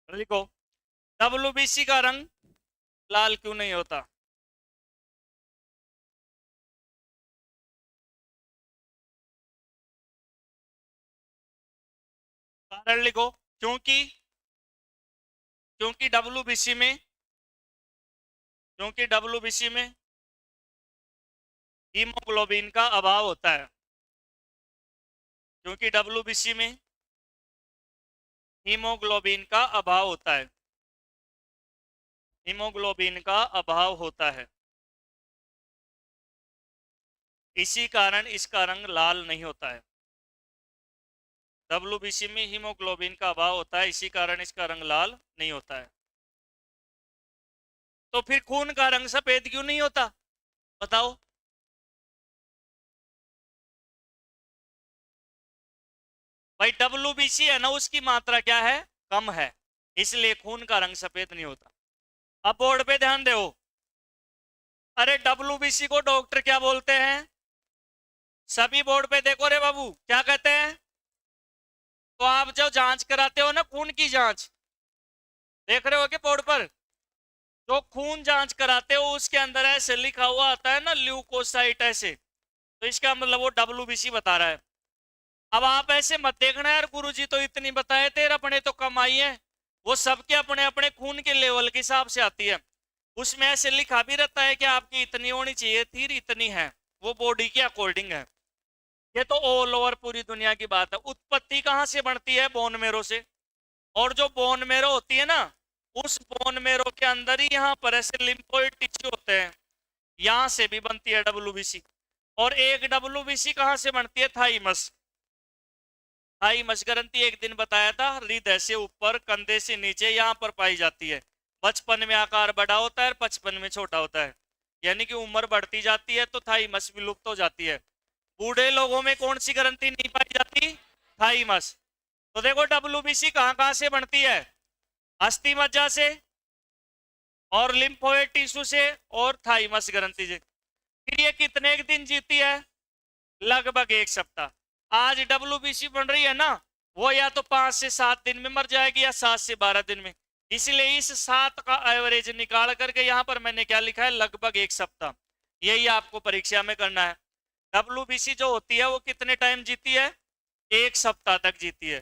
लिखो, डब्ल्यूबीसी का रंग लाल क्यों नहीं होता? कारण लिखो, क्योंकि क्योंकि डब्ल्यूबीसी में क्योंकि डब्ल्यूबीसी में हीमोग्लोबिन का अभाव होता है। क्योंकि डब्ल्यूबीसी में हीमोग्लोबिन का अभाव होता है। हीमोग्लोबिन का अभाव होता है, इसी कारण इसका रंग लाल नहीं होता है। डब्ल्यूबीसी में हीमोग्लोबिन का अभाव होता है, इसी कारण इसका रंग लाल नहीं होता है। तो फिर खून का रंग सफेद क्यों नहीं होता? बताओ। भाई डब्ल्यूबीसी है ना, उसकी मात्रा क्या है? कम है, इसलिए खून का रंग सफेद नहीं होता। अब बोर्ड पे ध्यान दो। अरे डब्ल्यूबीसी को डॉक्टर क्या बोलते हैं? सभी बोर्ड पे देखो रे बाबू, क्या कहते हैं? तो आप जो जांच कराते हो ना, खून की जांच, देख रहे हो कि बोर्ड पर जो खून जांच कराते हो उसके अंदर ऐसे लिखा हुआ आता है ना, ल्यूकोसाइट ऐसे, तो इसका मतलब वो डब्ल्यूबीसी बता रहा है। अब आप ऐसे मत देखना यार, गुरुजी तो इतनी बताए थे, अपने तो कम आई है। वो सबके अपने अपने खून के लेवल के हिसाब से आती है। उसमें ऐसे लिखा भी रहता है कि आपकी इतनी होनी चाहिए थी, इतनी है, वो बॉडी के अकॉर्डिंग है। ये तो ऑल ओवर पूरी दुनिया की बात है। उत्पत्ति कहां से बढ़ती है? बोन मेरो से। और जो बोन मेरो होती है ना, उस बोन मेरो के अंदर ही यहाँ पर ऐसे लिम्फोइड टिश्यू होते हैं, यहां से भी बनती है डब्ल्यूबीसी। और एक डब्ल्यूबीसी कहां से बनती है? थाइमस। थाइमस ग्रंथि एक दिन बताया था, हृदय से ऊपर, कंधे से नीचे, यहाँ पर पाई जाती है। बचपन में आकार बड़ा होता है, 55 में छोटा होता है, यानी कि उम्र बढ़ती जाती है तो थाइमस विलुप्त हो जाती है। बूढ़े लोगों में कौन सी ग्रंथि नहीं पाई जाती? थाइमस। तो देखो डब्ल्यूबीसी कहां कहां से बनती है? अस्थि मज्जा से, और लिम्फोइड टिश्यू से, और थाइमस ग्रंथि से। फिर ये कितने दिन जीती है? लगभग 1 सप्ताह। आज डब्ल्यूबीसी बन रही है ना, वो या तो 5 से 7 दिन में मर जाएगी, या 7 से 12 दिन में। इसलिए इस 7 का एवरेज निकाल करके यहाँ पर मैंने क्या लिखा है? लगभग 1 सप्ताह। यही आपको परीक्षा में करना है। डब्ल्यूबीसी जो होती है वो कितने टाइम जीती है? 1 सप्ताह तक जीती है,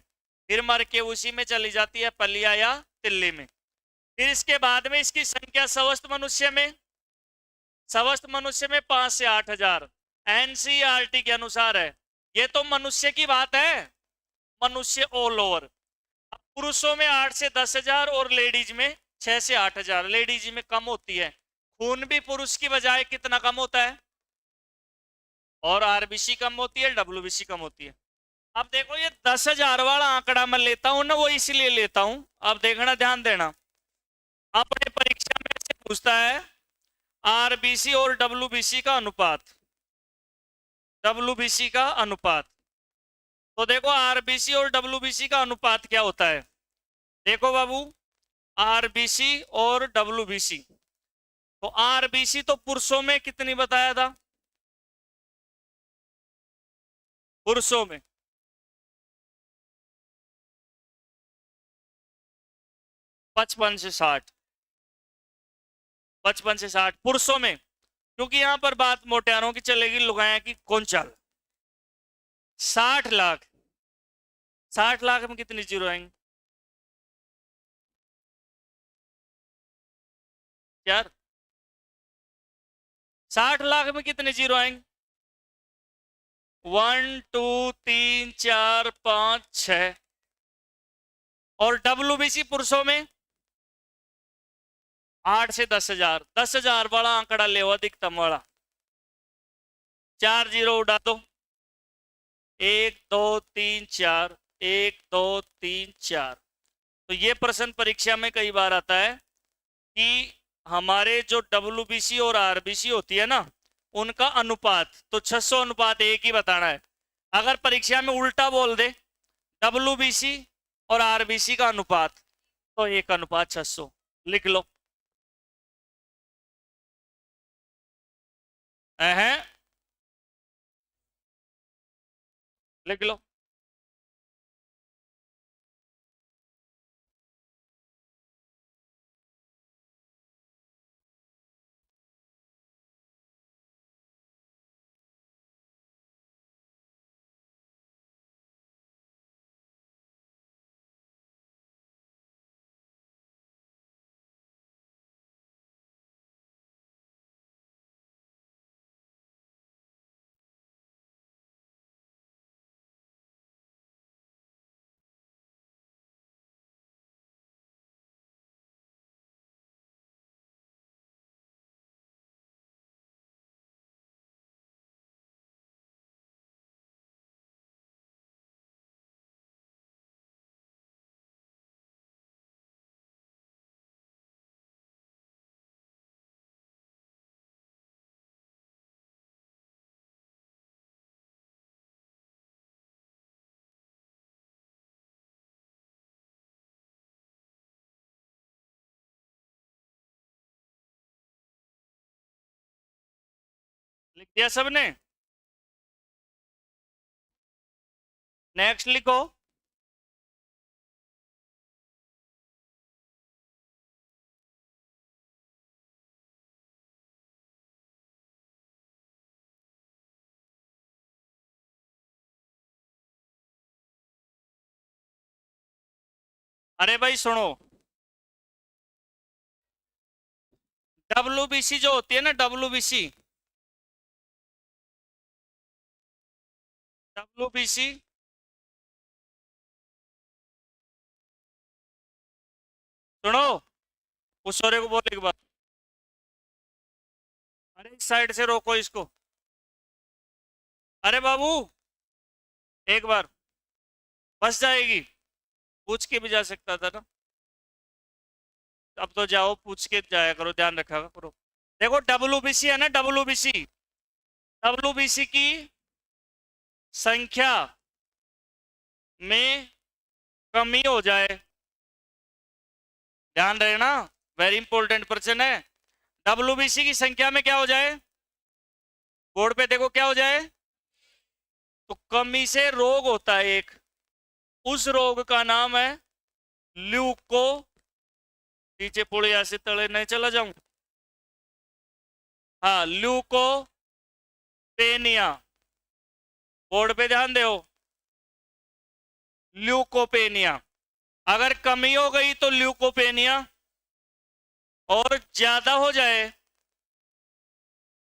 फिर मर के उसी में चली जाती है, पलिया या तिल्ली में। फिर इसके बाद में इसकी संख्या स्वस्थ मनुष्य में 5 से 8 हजार एनसीईआरटी के अनुसार है। ये तो मनुष्य की बात है, मनुष्य ऑल ओवर। पुरुषों में 8 से 10 हजार और लेडीज में 6 से 8 हजार। लेडीज में कम होती है, खून भी पुरुष की बजाय कितना कम होता है, और आरबीसी कम होती है, डब्ल्यूबीसी कम होती है। अब देखो ये 10 हजार वाला आंकड़ा मैं लेता हूं ना, वो इसलिए लेता हूं, अब देखना, ध्यान देना। अपने परीक्षा में से पूछता है आरबीसी और डब्ल्यूबीसी का अनुपात। डब्ल्यूबीसी का अनुपात, तो देखो आरबीसी और डब्ल्यूबीसी का अनुपात क्या होता है? देखो बाबू, आरबीसी और डब्ल्यूबीसी, तो आरबीसी तो पुरुषों में कितनी बताया था? पुरुषों में 55 से 60। 55 से 60 पुरुषों में, क्योंकि यहां पर बात मोटियारों की चलेगी, लुगाया की कौन चल। 60 लाख, 60 लाख में कितनी जीरो आएंगे यार? 60 लाख में कितने जीरो आएंगे? 1 2 3 4 5 6। और डब्ल्यूबीसी पुरुषों में 8 से 10 हजार। 10 हजार वाला आंकड़ा ले, अधिकतम वाला। 4 जीरो उड़ा दो, 1 2 3 4, 1 2 3 4। तो ये प्रश्न परीक्षा में कई बार आता है कि हमारे जो डब्ल्यूबीसी और आरबीसी होती है ना, उनका अनुपात, तो 600 अनुपात 1 ही बताना है। अगर परीक्षा में उल्टा बोल दे, डब्ल्यूबीसी और आरबीसी का अनुपात, तो 1 अनुपात 600 लिख लो। है लिख लो। लिख दिया सबने? नेक्स्ट लिखो। अरे भाई सुनो, डब्ल्यूबीसी जो होती है ना, डब्ल्यूबीसी, डब्ल्यूबीसी सुनो, उस सोरे को बोल एक बार। अरे इस साइड से रोको इसको। अरे बाबू, एक बार बस जाएगी, पूछ के भी जा सकता था ना। अब तो जाओ, पूछ के जाया करो, ध्यान रखा करो। देखो डब्ल्यूबीसी है ना, डब्ल्यूबीसी, डब्ल्यूबीसी की संख्या में कमी हो जाए, ध्यान रखना, वेरी इंपॉर्टेंट प्रश्न है। डब्ल्यूबीसी की संख्या में क्या हो जाए, बोर्ड पे देखो क्या हो जाए, तो कमी से रोग होता है एक, उस रोग का नाम है ल्यूको, नीचे पुड़िया से तले नहीं चला जाऊं, हाँ ल्यूकोपेनिया, बोर्ड पे ध्यान दो, ल्यूकोपेनिया। अगर कमी हो गई तो ल्यूकोपेनिया, और ज्यादा हो जाए,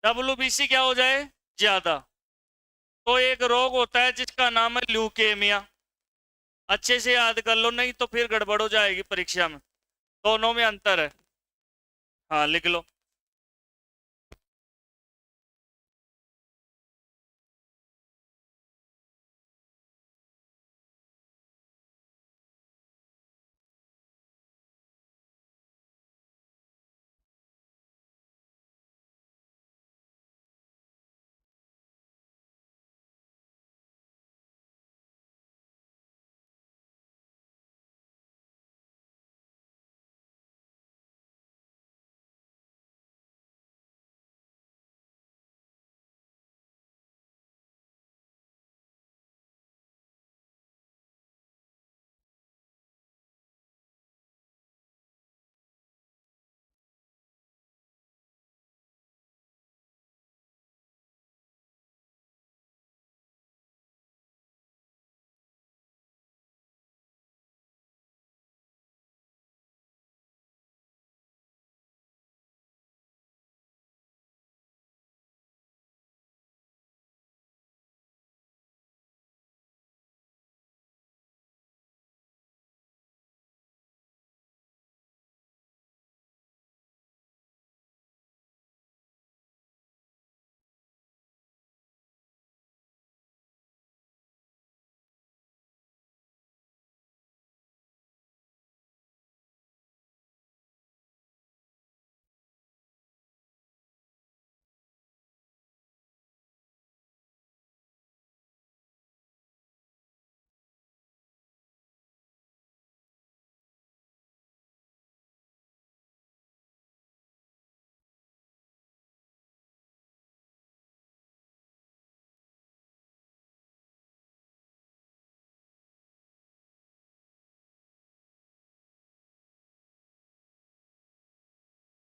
डब्ल्यूबीसी क्या हो जाए, ज्यादा, तो एक रोग होता है जिसका नाम है ल्यूकेमिया। अच्छे से याद कर लो, नहीं तो फिर गड़बड़ हो जाएगी परीक्षा में। दोनों में अंतर है। हाँ लिख लो।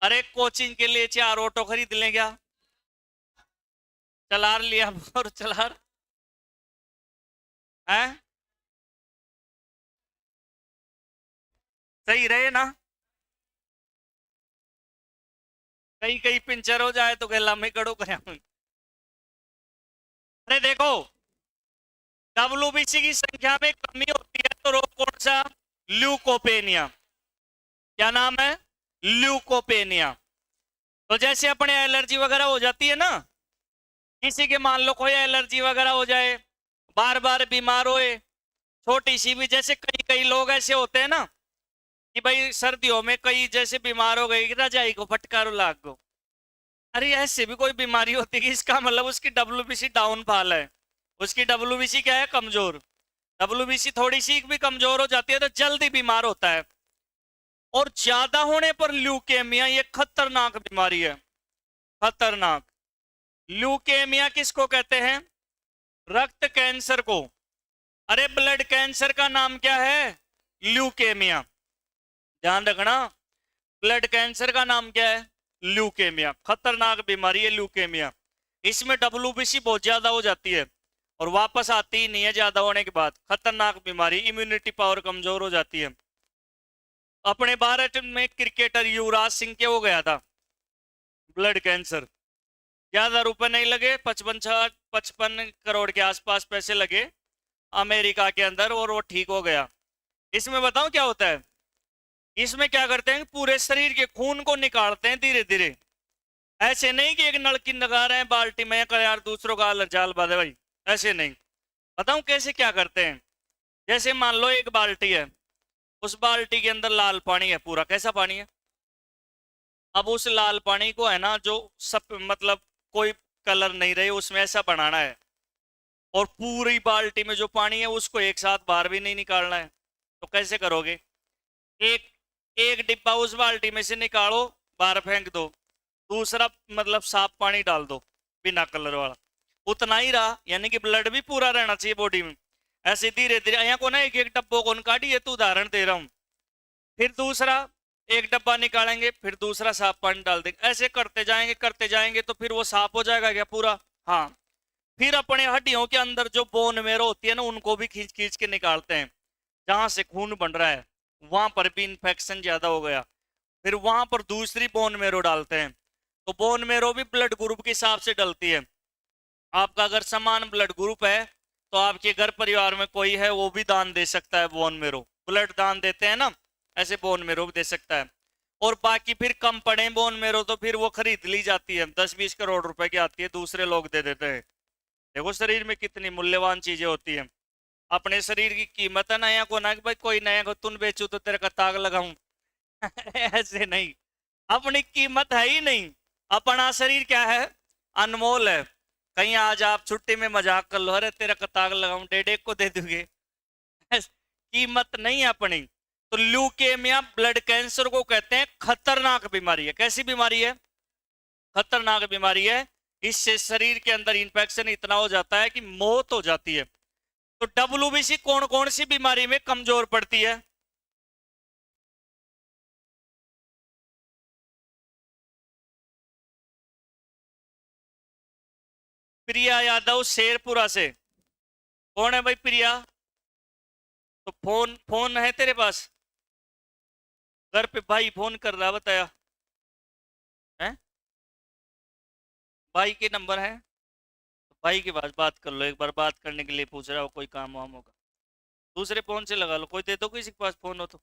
अरे कोचिंग के लिए 4 ऑटो खरीद लें क्या? चला लिया और चला है, सही रहे ना। कहीं कहीं पंचर हो जाए तो गला में कड़ो करें। अरे देखो, डब्ल्यूबीसी की संख्या में कमी होती है तो रोग कौन सा? ल्यूकोपेनिया। क्या नाम है? ल्यूकोपेनिया। तो जैसे अपने एलर्जी वगैरह हो जाती है ना, किसी के मान लो कोई एलर्जी वगैरह हो जाए, बार बार बीमार होए, छोटी सी भी, जैसे कई कई लोग ऐसे होते हैं ना कि भाई सर्दियों में कई जैसे बीमार हो गई, रजाई को फटकार लाग गो। अरे ऐसे भी कोई बीमारी होती है कि इसका मतलब उसकी डब्ल्यूबीसी डाउनफॉल है, उसकी डब्ल्यूबीसी क्या है? कमजोर। डब्ल्यूबीसी थोड़ी सी भी कमजोर हो जाती है तो जल्दी बीमार होता है। और ज्यादा होने पर ल्यूकेमिया, ये खतरनाक बीमारी है, खतरनाक। ल्यूकेमिया किसको कहते हैं? रक्त कैंसर को। अरे ब्लड कैंसर का नाम क्या है? ल्यूकेमिया। ध्यान रखना, ब्लड कैंसर का नाम क्या है? ल्यूकेमिया। खतरनाक बीमारी है ल्यूकेमिया। इसमें डब्ल्यूबीसी बहुत ज्यादा हो जाती है और वापस आती ही नहीं है ज्यादा होने के बाद। खतरनाक बीमारी, इम्यूनिटी पावर कमजोर हो जाती है। अपने भारत में क्रिकेटर युवराज सिंह के हो गया था ब्लड कैंसर। ज्यादा रुपए नहीं लगे, 55 करोड़ के आसपास पैसे लगे अमेरिका के अंदर और वो ठीक हो गया। इसमें बताऊं क्या होता है? इसमें क्या करते हैं, पूरे शरीर के खून को निकालते हैं धीरे धीरे। ऐसे नहीं कि एक नलकी लगा रहे हैं बाल्टी में, कर यार दूसरों का जाल बांधे भाई, ऐसे नहीं। बताऊं कैसे क्या करते हैं? जैसे मान लो एक बाल्टी है, उस बाल्टी के अंदर लाल पानी है पूरा, कैसा पानी है? अब उस लाल पानी को है ना, जो सब मतलब कोई कलर नहीं रहे उसमें, ऐसा बनाना है। और पूरी बाल्टी में जो पानी है उसको एक साथ बाहर भी नहीं निकालना है। तो कैसे करोगे? एक एक डिब्बा उस बाल्टी में से निकालो, बाहर फेंक दो, दूसरा मतलब साफ पानी डाल दो बिना कलर वाला, उतना ही रहा। यानी कि ब्लड भी पूरा रहना चाहिए बॉडी में। ऐसे धीरे धीरे यहाँ को ना एक एक डब्बों को काटिए, तो उदाहरण दे रहा हूँ। फिर दूसरा एक डब्बा निकालेंगे, फिर दूसरा साफ पानी डाल देंगे, ऐसे करते जाएंगे तो फिर वो साफ हो जाएगा क्या पूरा? हाँ। फिर अपने हड्डियों के अंदर जो बोन मेरो होती है ना, उनको भी खींच खींच के निकालते हैं। जहां से खून बन रहा है वहां पर भी इंफेक्शन ज्यादा हो गया, फिर वहां पर दूसरी बोन मेरो डालते हैं। तो बोन मेरो भी ब्लड ग्रुप के हिसाब से डलती है। आपका अगर समान ब्लड ग्रुप है तो आपके घर परिवार में कोई है वो भी दान दे सकता है बोन मेरो। ब्लड दान देते हैं ना, ऐसे बोन मेरो भी दे सकता है। और बाकी फिर कम पड़े बोन मेरो तो फिर वो खरीद ली जाती है, 10-20 करोड़ रुपए की आती है, दूसरे लोग दे देते हैं। देखो शरीर में कितनी मूल्यवान चीजें होती हैं। अपने शरीर की कीमत है नया को ना कि भाई कोई नया को तुम बेचू तो तेरे का ताग लगाऊं। ऐसे नहीं, अपनी कीमत है ही नहीं। अपना शरीर क्या है? अनमोल है। कहीं आज आप छुट्टी में मजाक कर लो, अरे तेरा कताग लगाऊं, 1.5 को दे दोगे। कीमत नहीं है अपनी। तो ल्यूकेमिया ब्लड कैंसर को कहते हैं खतरनाक बीमारी है। कैसी बीमारी है? खतरनाक बीमारी है। इससे शरीर के अंदर इंफेक्शन इतना हो जाता है कि मौत हो जाती है। तो डब्ल्यूबीसी कौन कौन सी बीमारी में कमजोर पड़ती है? प्रिया यादव शेरपुरा से। कौन है भाई प्रिया? तो फोन फोन है तेरे पास? घर पे भाई फोन कर रहा, बताया है? भाई के नंबर है तो भाई के पास बात कर लो, एक बार बात करने के लिए पूछ रहा हो, कोई काम वाम होगा। दूसरे फोन से लगा लो, कोई दे दो किसी के पास फोन हो तो,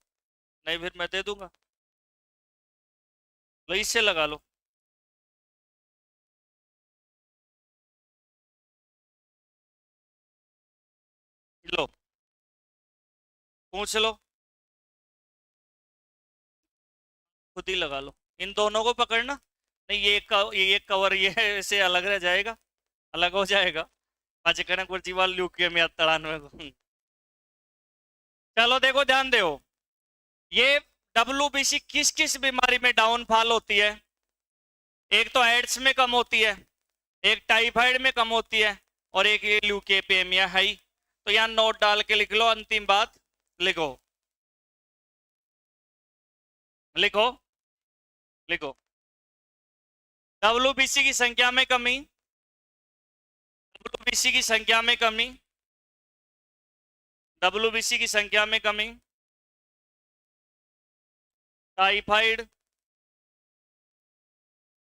नहीं फिर मैं दे दूंगा। लो इससे लगा लो। लो पूछ लो, खुद ही लगा लो। इन दोनों को पकड़ना नहीं, ये कवर ये ऐसे अलग रह जाएगा, अलग हो जाएगा। आज कनक कुर्ची वाल ल्यूके में तड़ान में। चलो देखो ध्यान दो, ये डब्ल्यूबीसी किस किस बीमारी में डाउनफॉल होती है? एक तो एड्स में कम होती है, एक टाइफाइड में कम होती है, और एक ये ल्यूकेमिया है ही। तो यहाँ नोट डाल के लिख लो, अंतिम बात लिखो, लिखो, लिखो। डब्ल्यूबीसी की संख्या में कमी, डब्ल्यूबीसी की संख्या में कमी, डब्ल्यूबीसी की संख्या में कमी, टाइफाइड,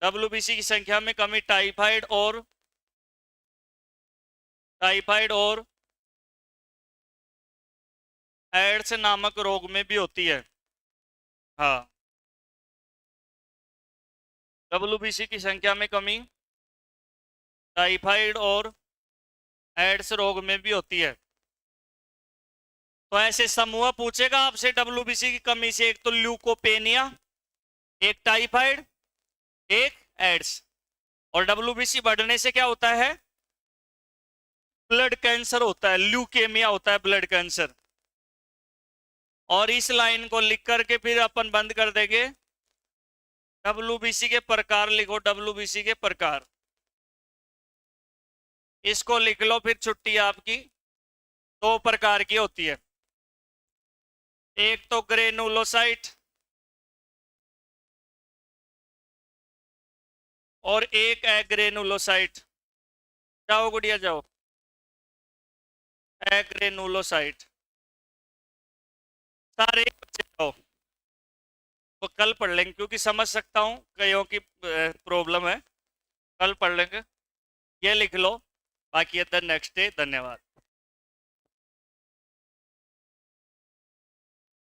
डब्ल्यूबीसी की संख्या में कमी टाइफाइड और एड्स नामक रोग में भी होती है। हाँ, डब्ल्यूबीसी की संख्या में कमी टाइफाइड और एड्स रोग में भी होती है। तो ऐसे समूह पूछेगा आपसे डब्ल्यूबीसी की कमी से, एक तो ल्यूकोपेनिया, एक टाइफाइड, एक एड्स। और डब्ल्यूबीसी बढ़ने से क्या होता है? ब्लड कैंसर होता है, ल्यूकेमिया होता है, ब्लड कैंसर। और इस लाइन को लिख करके फिर अपन बंद कर देंगे। डब्ल्यूबीसी के प्रकार लिखो, डब्ल्यूबीसी के प्रकार, इसको लिख लो, फिर छुट्टी आपकी। दो प्रकार की होती है, एक तो ग्रेनुलोसाइट और एक एग्रेनुलोसाइट। जाओ गुड़िया जाओ, एग्रेनुलोसाइट। सारे बच्चे जाओ, वो कल पढ़ लेंगे क्योंकि समझ सकता हूँ कईयों की प्रॉब्लम है, कल पढ़ लेंगे। ये लिख लो, बाकी नेक्स्ट डे। धन्यवाद।